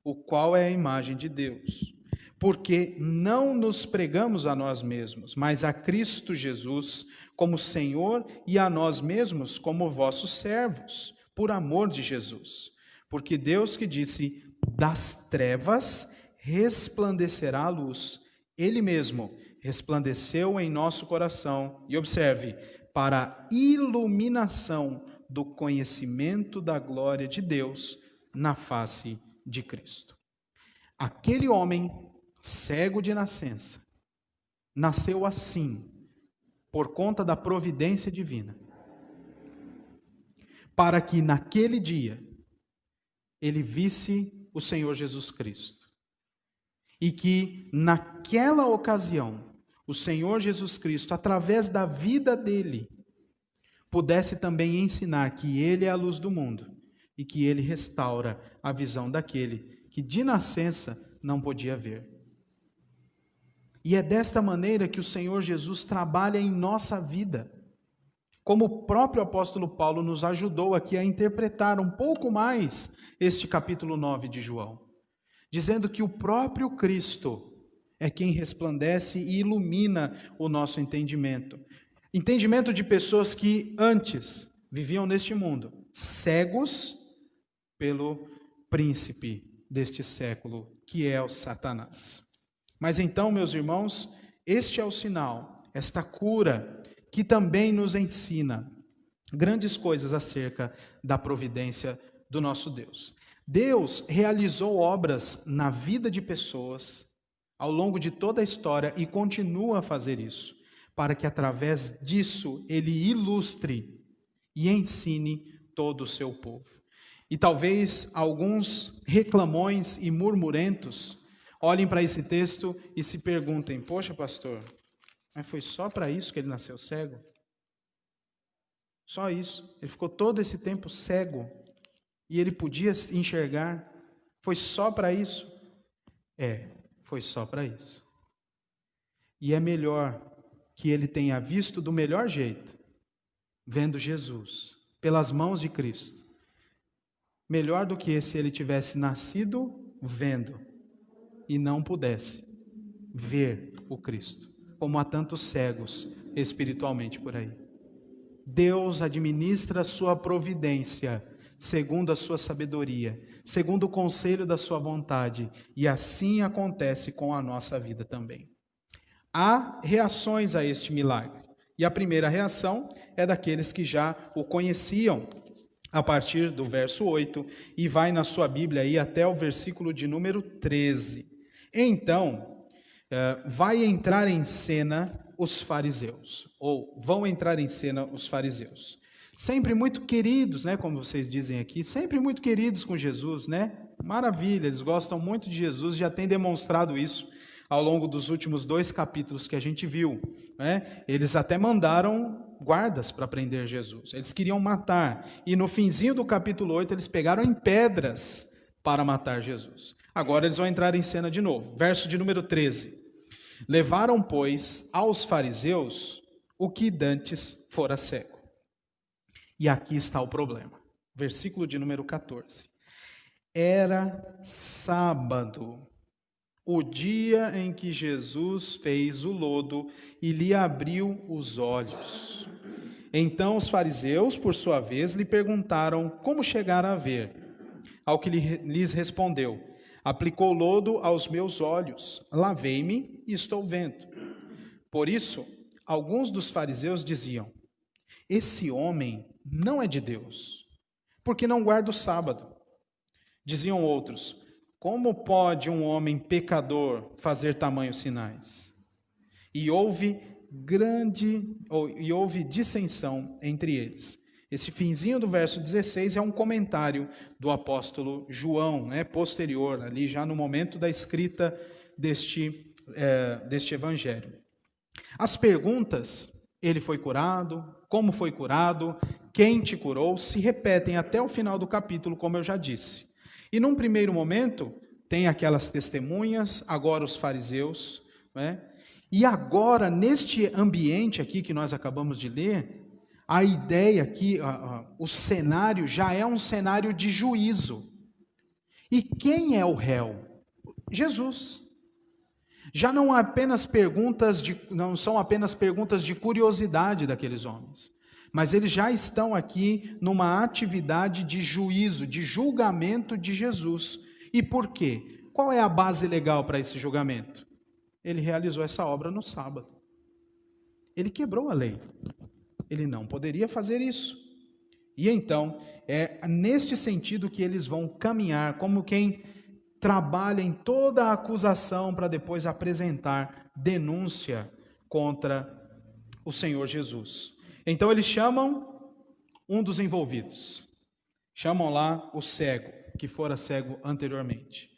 o qual é a imagem de Deus. Porque não nos pregamos a nós mesmos, mas a Cristo Jesus como Senhor e a nós mesmos como vossos servos, por amor de Jesus. Porque Deus que disse, das trevas resplandecerá a luz, Ele mesmo resplandeceu em nosso coração, e observe, para a iluminação do conhecimento da glória de Deus na face de Cristo. Aquele homem cego de nascença nasceu assim, por conta da providência divina, para que naquele dia ele visse o Senhor Jesus Cristo. E que naquela ocasião, o Senhor Jesus Cristo, através da vida dele, pudesse também ensinar que ele é a luz do mundo e que ele restaura a visão daquele que de nascença não podia ver. E é desta maneira que o Senhor Jesus trabalha em nossa vida, como o próprio apóstolo Paulo nos ajudou aqui a interpretar um pouco mais este capítulo 9 de João, dizendo que o próprio Cristo é quem resplandece e ilumina o nosso entendimento. Entendimento de pessoas que antes viviam neste mundo, cegos pelo príncipe deste século, que é o Satanás. Mas então, meus irmãos, este é o sinal, esta cura, que também nos ensina grandes coisas acerca da providência do nosso Deus. Deus realizou obras na vida de pessoas ao longo de toda a história e continua a fazer isso, para que através disso Ele ilustre e ensine todo o seu povo. E talvez alguns reclamões e murmurentos olhem para esse texto e se perguntem, poxa pastor, mas foi só para isso que ele nasceu cego? Só isso? Ele ficou todo esse tempo cego e ele podia enxergar? Foi só para isso? Foi só para isso. E é melhor que ele tenha visto do melhor jeito, vendo Jesus, pelas mãos de Cristo. Melhor do que se ele tivesse nascido vendo e não pudesse ver o Cristo, como há tantos cegos espiritualmente por aí. Deus administra a sua providência segundo a sua sabedoria, segundo o conselho da sua vontade, e assim acontece com a nossa vida também. Há reações a este milagre, e a primeira reação é daqueles que já o conheciam, a partir do verso 8, e vai na sua Bíblia aí até o versículo de número 13. Então, vai entrar em cena os fariseus, ou vão entrar em cena os fariseus. Sempre muito queridos, né, como vocês dizem aqui, sempre muito queridos com Jesus, né? Maravilha, eles gostam muito de Jesus, já têm demonstrado isso ao longo dos últimos 2 capítulos que a gente viu, né? Eles até mandaram guardas para prender Jesus, eles queriam matar, e no finzinho do capítulo 8 eles pegaram em pedras para matar Jesus. Agora eles vão entrar em cena de novo, verso de número 13. Levaram, pois, aos fariseus o que dantes fora cego. E aqui está o problema. Versículo de número 14. Era sábado, o dia em que Jesus fez o lodo e lhe abriu os olhos. Então os fariseus, por sua vez, lhe perguntaram como chegar a ver. Ao que lhes respondeu, aplicou lodo aos meus olhos, lavei-me e estou vendo. Por isso, alguns dos fariseus diziam, esse homem não é de Deus, porque não guarda o sábado. Diziam outros, como pode um homem pecador fazer tamanhos sinais? E houve dissensão entre eles. Esse finzinho do verso 16 é um comentário do apóstolo João, posterior, ali já no momento da escrita deste evangelho. As perguntas, ele foi curado, como foi curado, quem te curou, se repetem até o final do capítulo, como eu já disse. E num primeiro momento, tem aquelas testemunhas, agora os fariseus, E agora, neste ambiente aqui que nós acabamos de ler, a ideia aqui, o cenário já é um cenário de juízo. E quem é o réu? Jesus. Já não são apenas perguntas de curiosidade daqueles homens, mas eles já estão aqui numa atividade de juízo, de julgamento de Jesus. E por quê? Qual é a base legal para esse julgamento? Ele realizou essa obra no sábado. Ele quebrou a lei. Ele não poderia fazer isso. E então, é neste sentido que eles vão caminhar, como quem trabalha em toda a acusação para depois apresentar denúncia contra o Senhor Jesus. Então eles chamam um dos envolvidos. Chamam lá o cego, que fora cego anteriormente.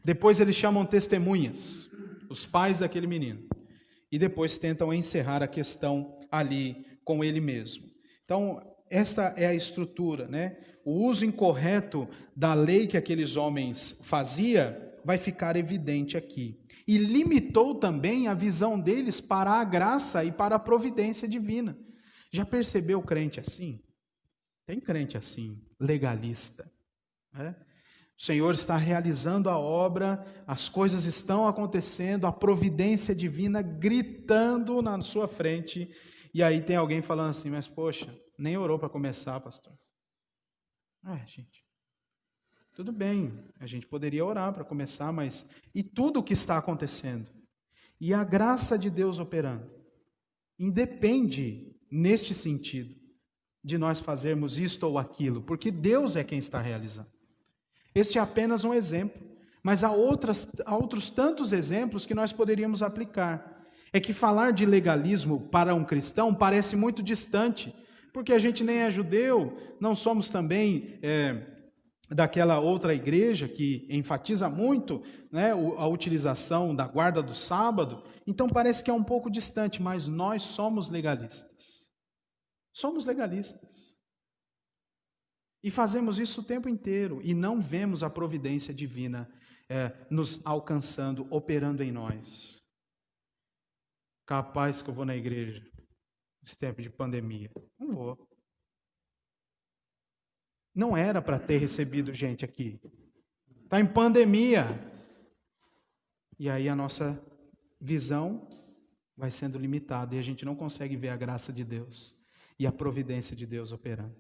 Depois eles chamam testemunhas, os pais daquele menino. E depois tentam encerrar a questão ali com ele mesmo. Então, esta é a estrutura, O uso incorreto da lei que aqueles homens faziam vai ficar evidente aqui. E limitou também a visão deles para a graça e para a providência divina. Já percebeu crente assim? Tem crente assim, legalista. O Senhor está realizando a obra, as coisas estão acontecendo, a providência divina gritando na sua frente. E aí tem alguém falando assim, mas poxa, nem orou para começar, pastor. Gente, tudo bem, a gente poderia orar para começar, mas e tudo o que está acontecendo? E a graça de Deus operando? Independe, neste sentido, de nós fazermos isto ou aquilo, porque Deus é quem está realizando. Este é apenas um exemplo, mas há outros tantos exemplos que nós poderíamos aplicar. É que falar de legalismo para um cristão parece muito distante, porque a gente nem é judeu, não somos também daquela outra igreja que enfatiza muito a utilização da guarda do sábado, então parece que é um pouco distante, mas nós somos legalistas. Somos legalistas. E fazemos isso o tempo inteiro, e não vemos a providência divina nos alcançando, operando em nós. Capaz que eu vou na igreja nesse tempo de pandemia. Não vou. Não era para ter recebido gente aqui. Está em pandemia. E aí a nossa visão vai sendo limitada e a gente não consegue ver a graça de Deus e a providência de Deus operando.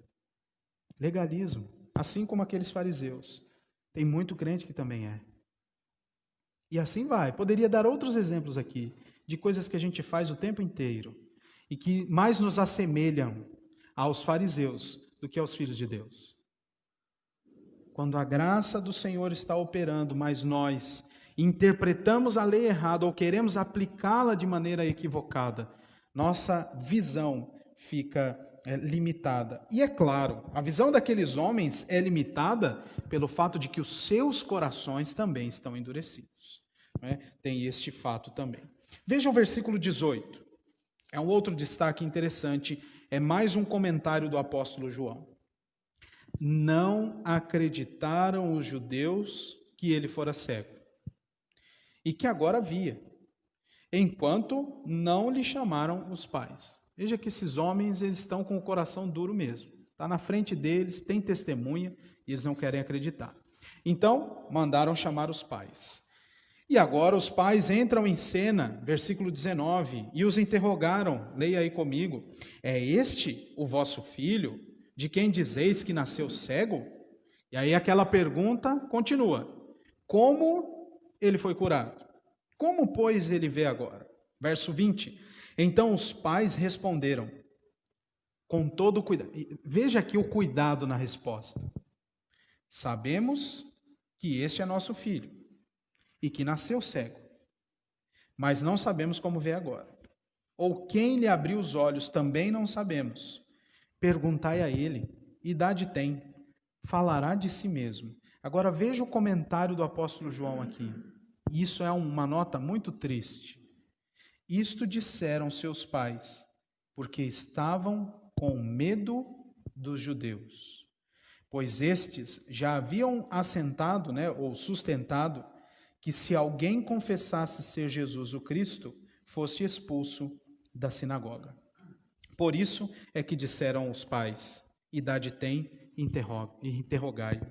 Legalismo, assim como aqueles fariseus. Tem muito crente que também é. E assim vai. Poderia dar outros exemplos aqui de coisas que a gente faz o tempo inteiro e que mais nos assemelham aos fariseus do que aos filhos de Deus. Quando a graça do Senhor está operando, mas nós interpretamos a lei errada ou queremos aplicá-la de maneira equivocada, nossa visão fica limitada. E é claro, a visão daqueles homens é limitada pelo fato de que os seus corações também estão endurecidos. Tem este fato também. Veja o versículo 18. É um outro destaque interessante, é mais um comentário do apóstolo João. Não acreditaram os judeus que ele fora cego, e que agora via, enquanto não lhe chamaram os pais. Veja que esses homens eles estão com o coração duro mesmo. Está na frente deles, tem testemunha, e eles não querem acreditar. Então, mandaram chamar os pais. E agora os pais entram em cena, versículo 19, e os interrogaram, leia aí comigo, é este o vosso filho, de quem dizeis que nasceu cego? E aí aquela pergunta continua, como ele foi curado? Como, pois, ele vê agora? Verso 20, então os pais responderam, com todo cuidado, veja aqui o cuidado na resposta, sabemos que este é nosso filho, e que nasceu cego, mas não sabemos como vê agora. Ou quem lhe abriu os olhos também não sabemos. Perguntai a ele, idade tem, falará de si mesmo. Agora veja o comentário do apóstolo João aqui. Isso é uma nota muito triste. Isto disseram seus pais, porque estavam com medo dos judeus. Pois estes já haviam assentado, ou sustentado, que se alguém confessasse ser Jesus o Cristo, fosse expulso da sinagoga. Por isso é que disseram os pais, idade tem, interrogai-o.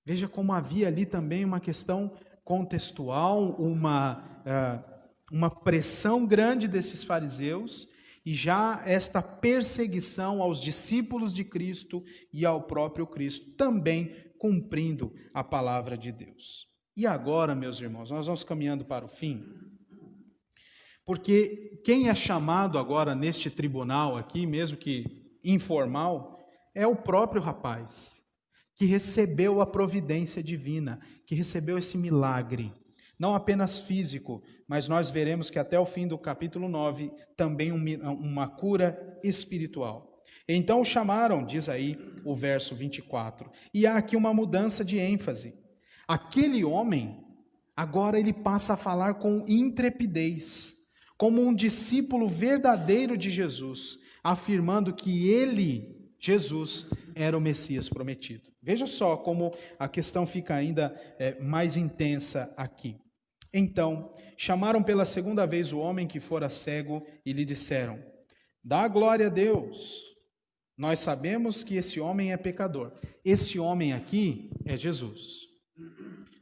Veja como havia ali também uma questão contextual, uma pressão grande desses fariseus, e já esta perseguição aos discípulos de Cristo e ao próprio Cristo, também cumprindo a palavra de Deus. E agora, meus irmãos, nós vamos caminhando para o fim, porque quem é chamado agora neste tribunal aqui, mesmo que informal, é o próprio rapaz, que recebeu a providência divina, que recebeu esse milagre, não apenas físico, mas nós veremos que até o fim do capítulo 9, também uma cura espiritual. Então o chamaram, diz aí o verso 24, e há aqui uma mudança de ênfase. Aquele homem, agora ele passa a falar com intrepidez, como um discípulo verdadeiro de Jesus, afirmando que ele, Jesus, era o Messias prometido. Veja só como a questão fica ainda mais intensa aqui. Então, chamaram pela segunda vez o homem que fora cego e lhe disseram, dá glória a Deus, nós sabemos que esse homem é pecador. Esse homem aqui é Jesus.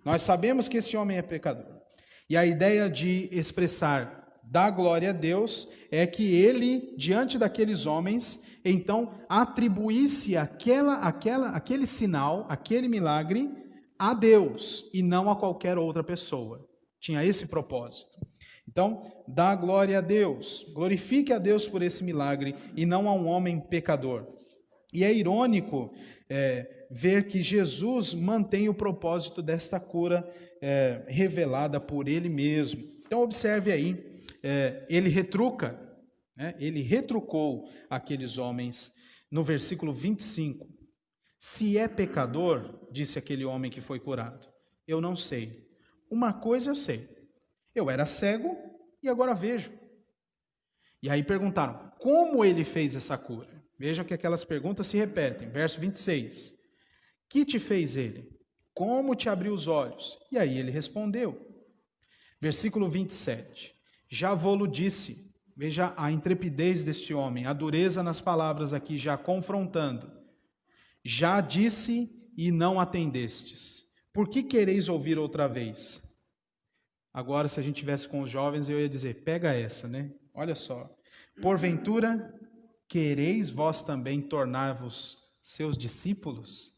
Nós sabemos que esse homem é pecador. E a ideia de expressar dá glória a Deus é que ele, diante daqueles homens, então atribuísse aquele sinal, aquele milagre a Deus e não a qualquer outra pessoa. Tinha esse propósito. Então, dá glória a Deus, glorifique a Deus por esse milagre e não a um homem pecador. E é irônico ver que Jesus mantém o propósito desta cura revelada por ele mesmo. Então, observe aí, ele retruca, ele retrucou aqueles homens no versículo 25. Se é pecador, disse aquele homem que foi curado, eu não sei. Uma coisa eu sei, eu era cego e agora vejo. E aí perguntaram, como ele fez essa cura? Vejam que aquelas perguntas se repetem. Verso 26, que te fez ele? Como te abriu os olhos? E aí ele respondeu. Versículo 27, já vô-lo disse, veja a intrepidez deste homem, a dureza nas palavras aqui, já confrontando. Já disse e não atendestes. Por que quereis ouvir outra vez? Agora, se a gente tivesse com os jovens, eu ia dizer, pega essa, né? Olha só. Porventura, quereis vós também tornar-vos seus discípulos?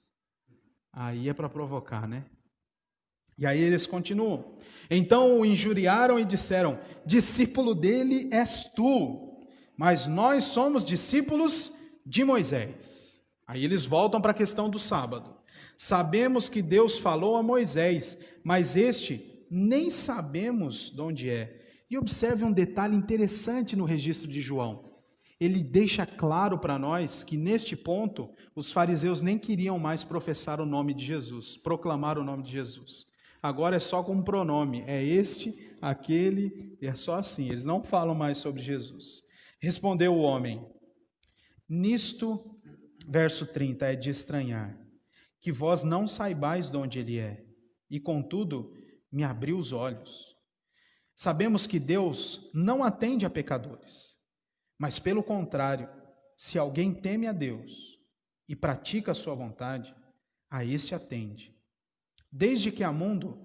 Aí é para provocar, né? E aí eles continuam. Então o injuriaram e disseram, discípulo dele és tu, mas nós somos discípulos de Moisés. Aí eles voltam para a questão do sábado. Sabemos que Deus falou a Moisés, mas este nem sabemos de onde é. E observe um detalhe interessante no registro de João. Ele deixa claro para nós que neste ponto os fariseus nem queriam mais professar o nome de Jesus, proclamar o nome de Jesus. Agora é só com um pronome, é este, aquele, e é só assim, eles não falam mais sobre Jesus. Respondeu o homem, nisto, verso 30, é de estranhar, que vós não saibais de onde ele é, e contudo me abriu os olhos. Sabemos que Deus não atende a pecadores, mas pelo contrário, se alguém teme a Deus e pratica a sua vontade, a este atende. Desde que há mundo,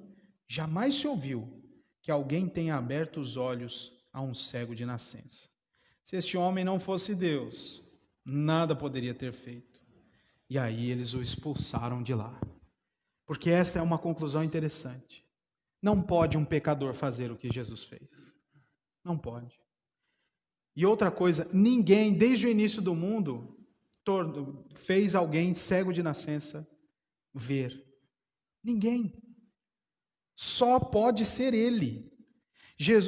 jamais se ouviu que alguém tenha aberto os olhos a um cego de nascença. Se este homem não fosse Deus, nada poderia ter feito. E aí eles o expulsaram de lá. Porque esta é uma conclusão interessante. Não pode um pecador fazer o que Jesus fez. Não pode. E outra coisa, ninguém, desde o início do mundo, fez alguém cego de nascença ver. Ninguém. Só pode ser ele.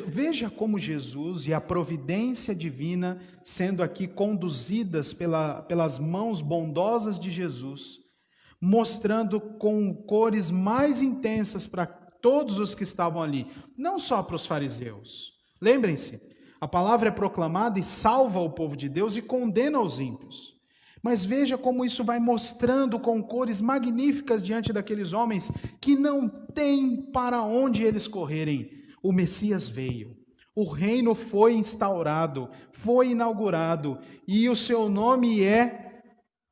Veja como Jesus e a providência divina sendo aqui conduzidas pelas mãos bondosas de Jesus, mostrando com cores mais intensas para todos os que estavam ali, não só para os fariseus. Lembrem-se, a palavra é proclamada e salva o povo de Deus e condena os ímpios. Mas veja como isso vai mostrando com cores magníficas diante daqueles homens que não têm para onde eles correrem. O Messias veio, o reino foi instaurado, foi inaugurado e o seu nome é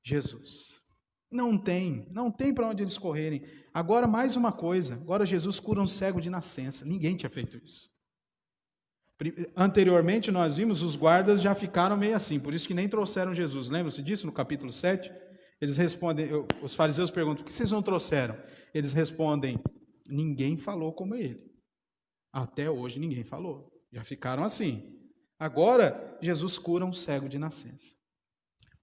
Jesus. Não tem para onde eles correrem. Agora mais uma coisa, agora Jesus cura um cego de nascença, ninguém tinha feito isso. Anteriormente nós vimos, os guardas já ficaram meio assim, por isso que nem trouxeram Jesus. Lembra-se disso no capítulo 7? Eles respondem, os fariseus perguntam, o que vocês não trouxeram? Eles respondem, ninguém falou como ele. Até hoje ninguém falou. Já ficaram assim. Agora, Jesus cura um cego de nascença.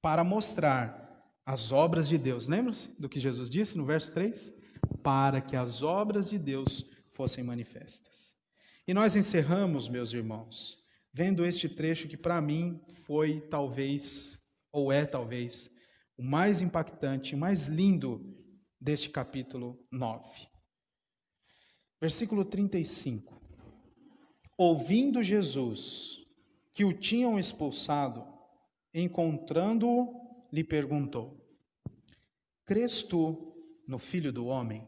Para mostrar as obras de Deus. Lembram-se do que Jesus disse no verso 3? Para que as obras de Deus fossem manifestas. E nós encerramos, meus irmãos, vendo este trecho que para mim foi talvez, ou é talvez, o mais impactante, o mais lindo deste capítulo 9. Versículo 35. Ouvindo Jesus que o tinham expulsado, encontrando-o, lhe perguntou: crês tu no Filho do Homem?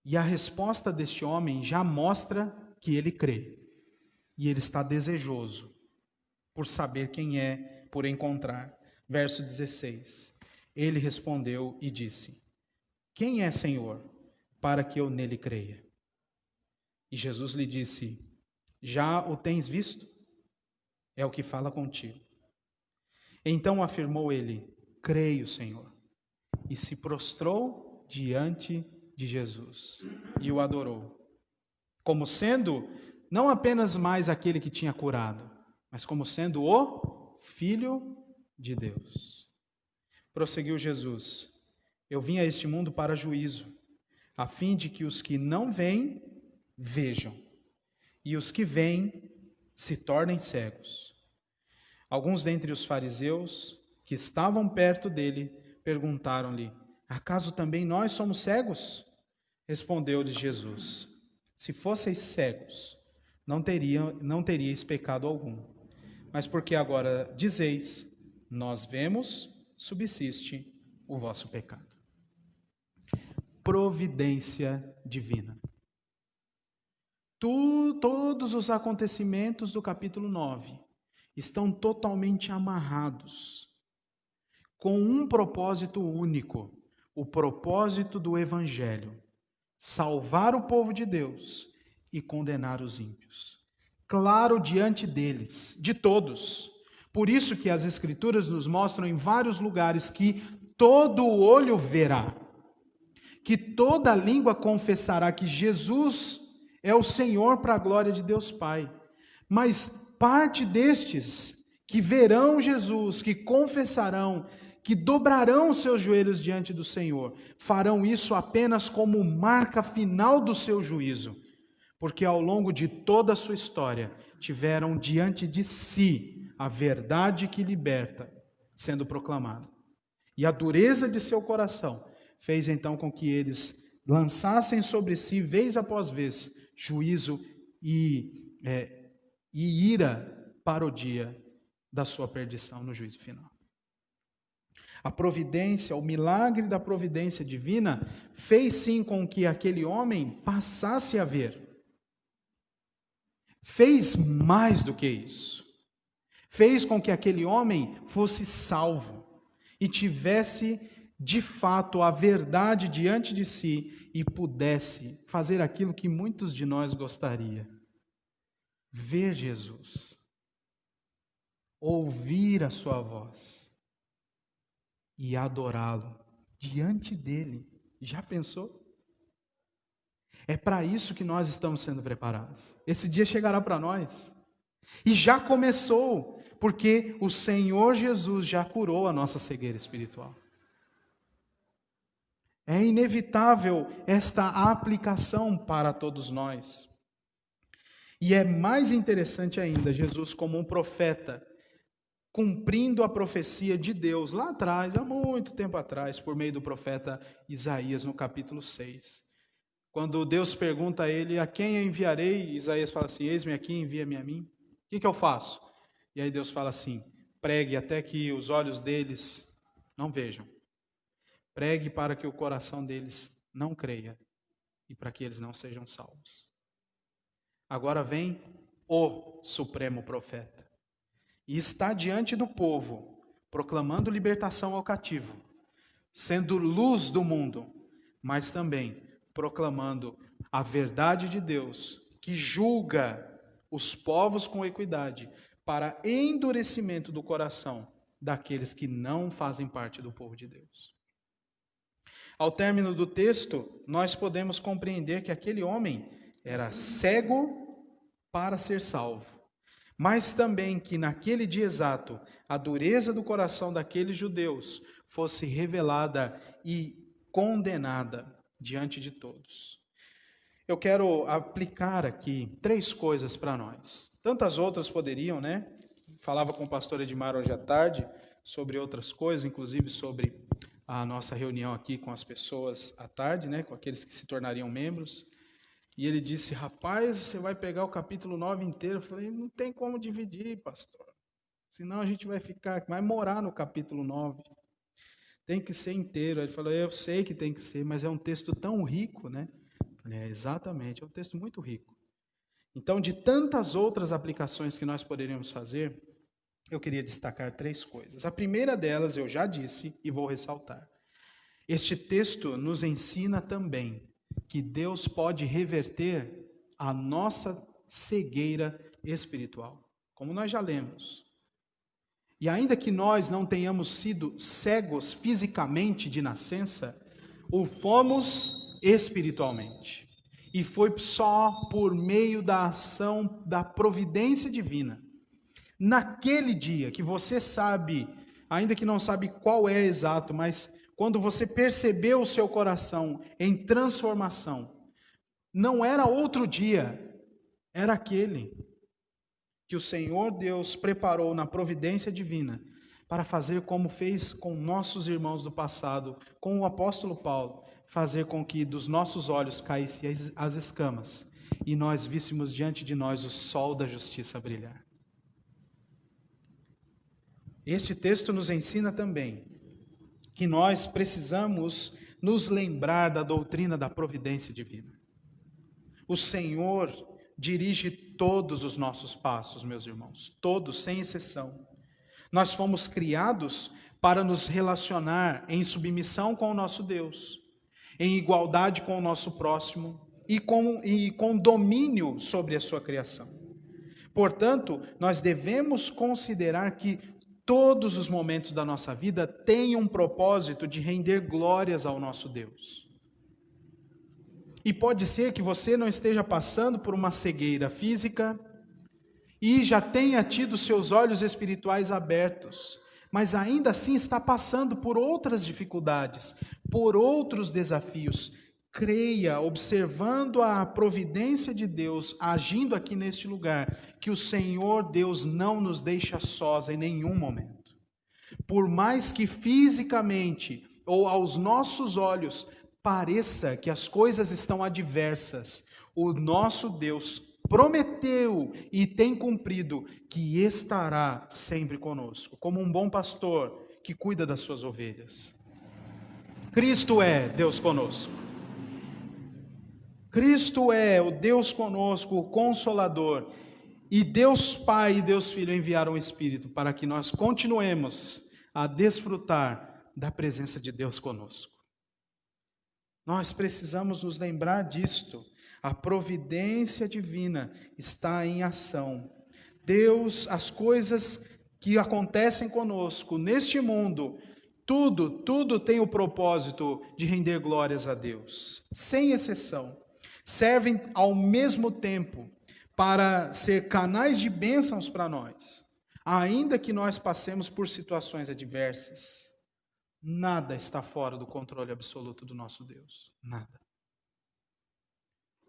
E a resposta deste homem já mostra que ele crê. E ele está desejoso por saber quem é, por encontrar. Verso 16. Ele respondeu e disse: quem é, Senhor, para que eu nele creia? E Jesus lhe disse: já o tens visto? É o que fala contigo. Então afirmou ele: creio, Senhor. E se prostrou diante de Jesus e o adorou, como sendo não apenas mais aquele que tinha curado, mas como sendo o Filho de Deus. Prosseguiu Jesus: eu vim a este mundo para juízo, a fim de que os que não veem, vejam, e os que veem se tornem cegos. Alguns dentre os fariseus que estavam perto dele perguntaram-lhe: acaso também nós somos cegos? Respondeu-lhes Jesus: se fosseis cegos, não teríeis pecado algum. Mas porque agora dizeis: nós vemos, subsiste o vosso pecado. Providência divina. Todos os acontecimentos do capítulo 9 estão totalmente amarrados com um propósito único, o propósito do Evangelho: salvar o povo de Deus e condenar os ímpios. Claro diante deles, de todos. Por isso que as Escrituras nos mostram em vários lugares que todo olho verá, que toda língua confessará que Jesus é o Senhor para a glória de Deus Pai. Mas parte destes que verão Jesus, que confessarão, que dobrarão seus joelhos diante do Senhor, farão isso apenas como marca final do seu juízo, porque ao longo de toda a sua história tiveram diante de si a verdade que liberta sendo proclamada. E a dureza de seu coração fez então com que eles lançassem sobre si, vez após vez, juízo e ira para o dia da sua perdição no juízo final. A providência, o milagre da providência divina fez sim com que aquele homem passasse a ver. Fez mais do que isso. Fez com que aquele homem fosse salvo e tivesse de fato a verdade diante de si e pudesse fazer aquilo que muitos de nós gostaria: ver Jesus, ouvir a sua voz e adorá-lo diante dele. Já pensou? É para isso que nós estamos sendo preparados. Esse dia chegará para nós. E já começou, porque o Senhor Jesus já curou a nossa cegueira espiritual. É inevitável esta aplicação para todos nós. E é mais interessante ainda, Jesus como um profeta, cumprindo a profecia de Deus lá atrás, há muito tempo atrás, por meio do profeta Isaías, no capítulo 6. Quando Deus pergunta a ele, a quem eu enviarei? Isaías fala assim, eis-me aqui, envia-me a mim. O que eu faço? E aí Deus fala assim, pregue até que os olhos deles não vejam. Pregue para que o coração deles não creia e para que eles não sejam salvos. Agora vem o supremo profeta e está diante do povo, proclamando libertação ao cativo, sendo luz do mundo, mas também proclamando a verdade de Deus, que julga os povos com equidade, para endurecimento do coração daqueles que não fazem parte do povo de Deus. Ao término do texto, nós podemos compreender que aquele homem era cego para ser salvo, mas também que naquele dia exato, a dureza do coração daqueles judeus fosse revelada e condenada diante de todos. Eu quero aplicar aqui 3 coisas para nós. Tantas outras poderiam, né? Falava com o pastor Edmar hoje à tarde sobre outras coisas, inclusive sobre a nossa reunião aqui com as pessoas à tarde, né? Com aqueles que se tornariam membros. E ele disse, rapaz, você vai pegar o capítulo 9 inteiro. Eu falei, não tem como dividir, pastor. Senão a gente vai morar no capítulo 9. Tem que ser inteiro. Ele falou, eu sei que tem que ser, mas é um texto tão rico, né? Eu falei, exatamente, é um texto muito rico. Então, de tantas outras aplicações que nós poderíamos fazer, eu queria destacar 3 coisas. A primeira delas, eu já disse e vou ressaltar. Este texto nos ensina também que Deus pode reverter a nossa cegueira espiritual, como nós já lemos. E ainda que nós não tenhamos sido cegos fisicamente de nascença, o fomos espiritualmente. E foi só por meio da ação da providência divina. Naquele dia que você sabe, ainda que não sabe qual é exato, mas quando você percebeu o seu coração em transformação, não era outro dia, era aquele que o Senhor Deus preparou na providência divina para fazer como fez com nossos irmãos do passado, com o apóstolo Paulo, fazer com que dos nossos olhos caíssem as escamas e nós víssemos diante de nós o sol da justiça brilhar. Este texto nos ensina também que nós precisamos nos lembrar da doutrina da providência divina. O Senhor dirige todos os nossos passos, meus irmãos, todos, sem exceção. Nós fomos criados para nos relacionar em submissão com o nosso Deus, em igualdade com o nosso próximo e com domínio sobre a sua criação. Portanto, nós devemos considerar que todos os momentos da nossa vida têm um propósito de render glórias ao nosso Deus. E pode ser que você não esteja passando por uma cegueira física e já tenha tido seus olhos espirituais abertos, mas ainda assim está passando por outras dificuldades, por outros desafios. Creia, observando a providência de Deus, agindo aqui neste lugar, que o Senhor Deus não nos deixa sós em nenhum momento. Por mais que fisicamente ou aos nossos olhos pareça que as coisas estão adversas, o nosso Deus prometeu e tem cumprido que estará sempre conosco, como um bom pastor que cuida das suas ovelhas. Cristo é Deus conosco. Cristo é o Deus conosco, o Consolador. E Deus Pai e Deus Filho enviaram o Espírito para que nós continuemos a desfrutar da presença de Deus conosco. Nós precisamos nos lembrar disto. A providência divina está em ação. Deus, as coisas que acontecem conosco neste mundo, tudo tem o propósito de render glórias a Deus, sem exceção. Servem ao mesmo tempo para ser canais de bênçãos para nós, ainda que nós passemos por situações adversas. Nada está fora do controle absoluto do nosso Deus. Nada.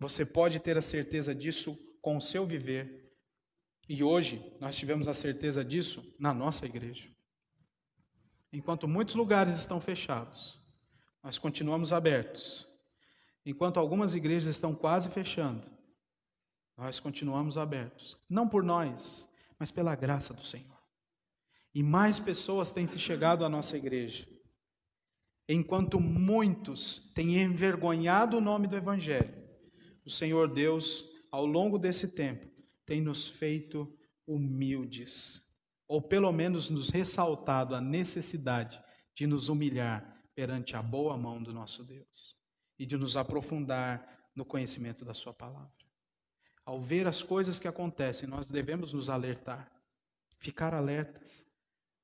Você pode ter a certeza disso com o seu viver. E hoje nós tivemos a certeza disso na nossa igreja. Enquanto muitos lugares estão fechados, nós continuamos abertos. Enquanto algumas igrejas estão quase fechando, nós continuamos abertos. Não por nós, mas pela graça do Senhor. E mais pessoas têm se chegado à nossa igreja. Enquanto muitos têm envergonhado o nome do Evangelho, o Senhor Deus, ao longo desse tempo, tem nos feito humildes, ou pelo menos nos ressaltado a necessidade de nos humilhar perante a boa mão do nosso Deus e de nos aprofundar no conhecimento da sua palavra. Ao ver as coisas que acontecem, nós devemos nos alertar, ficar alertas,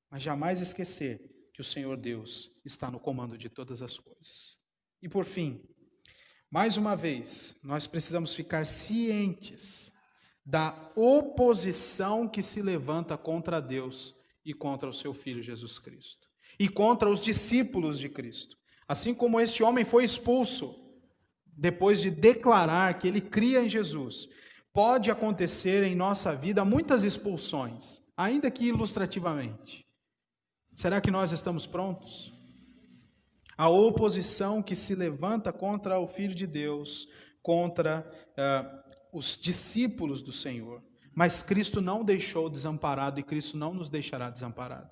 mas jamais esquecer que o Senhor Deus está no comando de todas as coisas. E por fim, mais uma vez, nós precisamos ficar cientes da oposição que se levanta contra Deus e contra o seu Filho Jesus Cristo. E contra os discípulos de Cristo. Assim como este homem foi expulso, depois de declarar que ele cria em Jesus, pode acontecer em nossa vida muitas expulsões, ainda que ilustrativamente. Será que nós estamos prontos? A oposição que se levanta contra o Filho de Deus, contra os discípulos do Senhor. Mas Cristo não deixou desamparado e Cristo não nos deixará desamparado.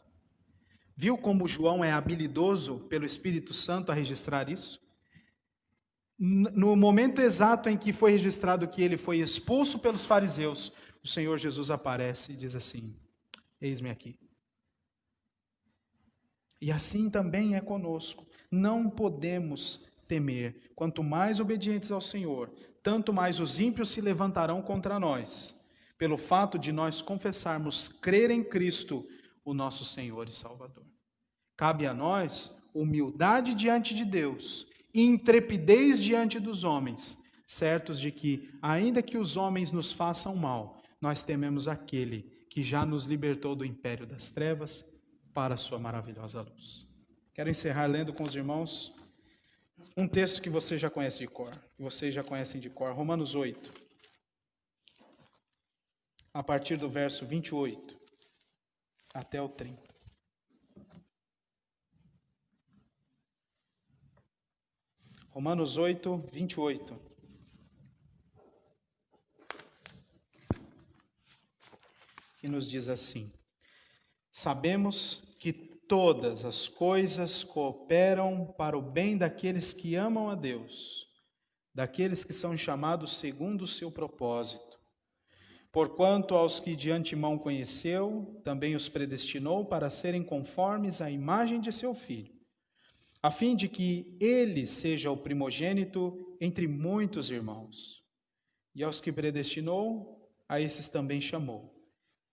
Viu como João é habilidoso pelo Espírito Santo a registrar isso? No momento exato em que foi registrado que ele foi expulso pelos fariseus, o Senhor Jesus aparece e diz assim: eis-me aqui. E assim também é conosco. Não podemos temer. Quanto mais obedientes ao Senhor, tanto mais os ímpios se levantarão contra nós, pelo fato de nós confessarmos crer em Cristo, o nosso Senhor e Salvador. Cabe a nós humildade diante de Deus e intrepidez diante dos homens, certos de que, ainda que os homens nos façam mal, nós tememos aquele que já nos libertou do império das trevas para a sua maravilhosa luz. Quero encerrar lendo com os irmãos um texto que vocês já conhecem de cor, Romanos 8, a partir do verso 28 até o 30. Romanos 8, 28. Que nos diz assim: sabemos que todas as coisas cooperam para o bem daqueles que amam a Deus, daqueles que são chamados segundo o seu propósito. Porquanto aos que de antemão conheceu, também os predestinou para serem conformes à imagem de seu Filho, a fim de que ele seja o primogênito entre muitos irmãos. E aos que predestinou, a esses também chamou.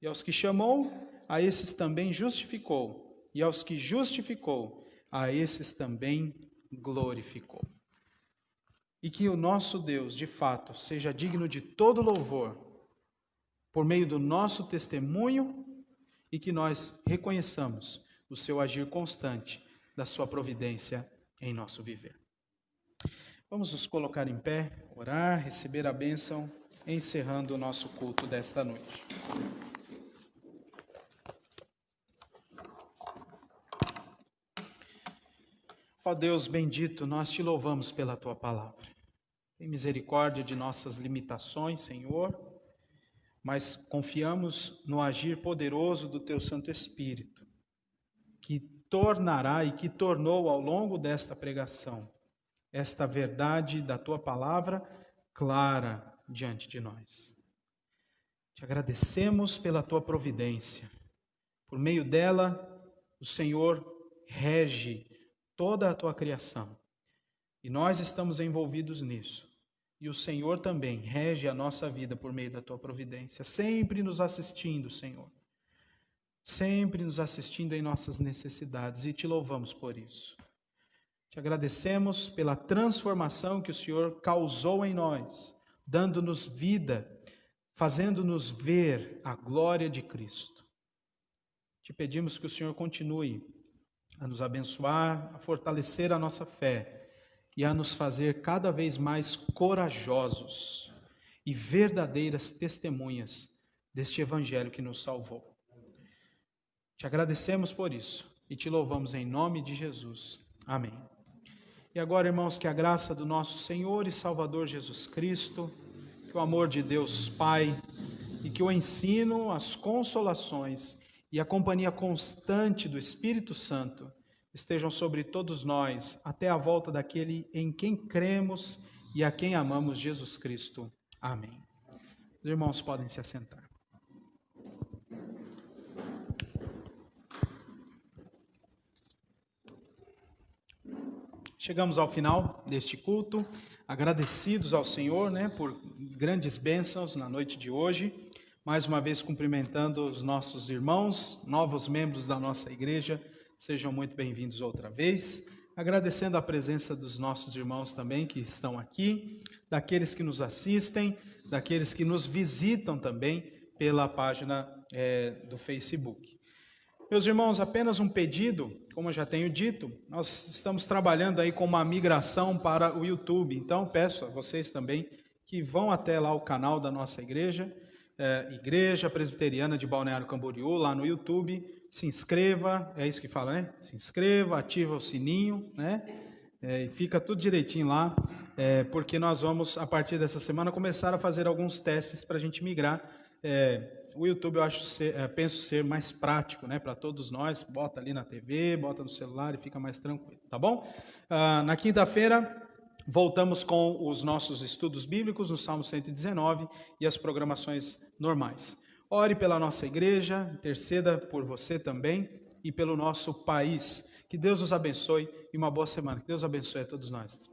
E aos que chamou, a esses também justificou. E aos que justificou, a esses também glorificou. E que o nosso Deus, de fato, seja digno de todo louvor, por meio do nosso testemunho, e que nós reconheçamos o seu agir constante, da sua providência em nosso viver. Vamos nos colocar em pé, orar, receber a bênção, encerrando o nosso culto desta noite. Ó Deus bendito, nós te louvamos pela tua palavra. Tem misericórdia de nossas limitações, Senhor, mas confiamos no agir poderoso do teu Santo Espírito, que tornará e que tornou ao longo desta pregação esta verdade da tua palavra clara diante de nós. Te agradecemos pela tua providência. Por meio dela, o Senhor rege toda a tua criação. E nós estamos envolvidos nisso. E o Senhor também rege a nossa vida por meio da tua providência, sempre nos assistindo, Senhor. Sempre nos assistindo em nossas necessidades, e te louvamos por isso. Te agradecemos pela transformação que o Senhor causou em nós, dando-nos vida, fazendo-nos ver a glória de Cristo. Te pedimos que o Senhor continue a nos abençoar, a fortalecer a nossa fé e a nos fazer cada vez mais corajosos e verdadeiras testemunhas deste Evangelho que nos salvou. Te agradecemos por isso e te louvamos em nome de Jesus. Amém. E agora, irmãos, que a graça do nosso Senhor e Salvador Jesus Cristo, que o amor de Deus Pai e que o ensino, as consolações e a companhia constante do Espírito Santo estejam sobre todos nós até a volta daquele em quem cremos e a quem amamos, Jesus Cristo. Amém. Os irmãos podem se assentar. Chegamos ao final deste culto, agradecidos ao Senhor, por grandes bênçãos na noite de hoje. Mais uma vez cumprimentando os nossos irmãos, novos membros da nossa igreja, sejam muito bem-vindos outra vez. Agradecendo a presença dos nossos irmãos também que estão aqui, daqueles que nos assistem, daqueles que nos visitam também pela página do Facebook. Meus irmãos, apenas um pedido, como eu já tenho dito, nós estamos trabalhando aí com uma migração para o YouTube, então peço a vocês também que vão até lá o canal da nossa igreja, Igreja Presbiteriana de Balneário Camboriú, lá no YouTube, se inscreva, é isso que fala, né? Se inscreva, ativa o sininho, e fica tudo direitinho lá, porque nós vamos, a partir dessa semana, começar a fazer alguns testes para a gente migrar. O YouTube eu penso ser mais prático, para todos nós. Bota ali na TV, bota no celular e fica mais tranquilo, tá bom? Na quinta-feira voltamos com os nossos estudos bíblicos no Salmo 119 e as programações normais. Ore pela nossa igreja, interceda por você também e pelo nosso país. Que Deus nos abençoe e uma boa semana. Que Deus abençoe a todos nós.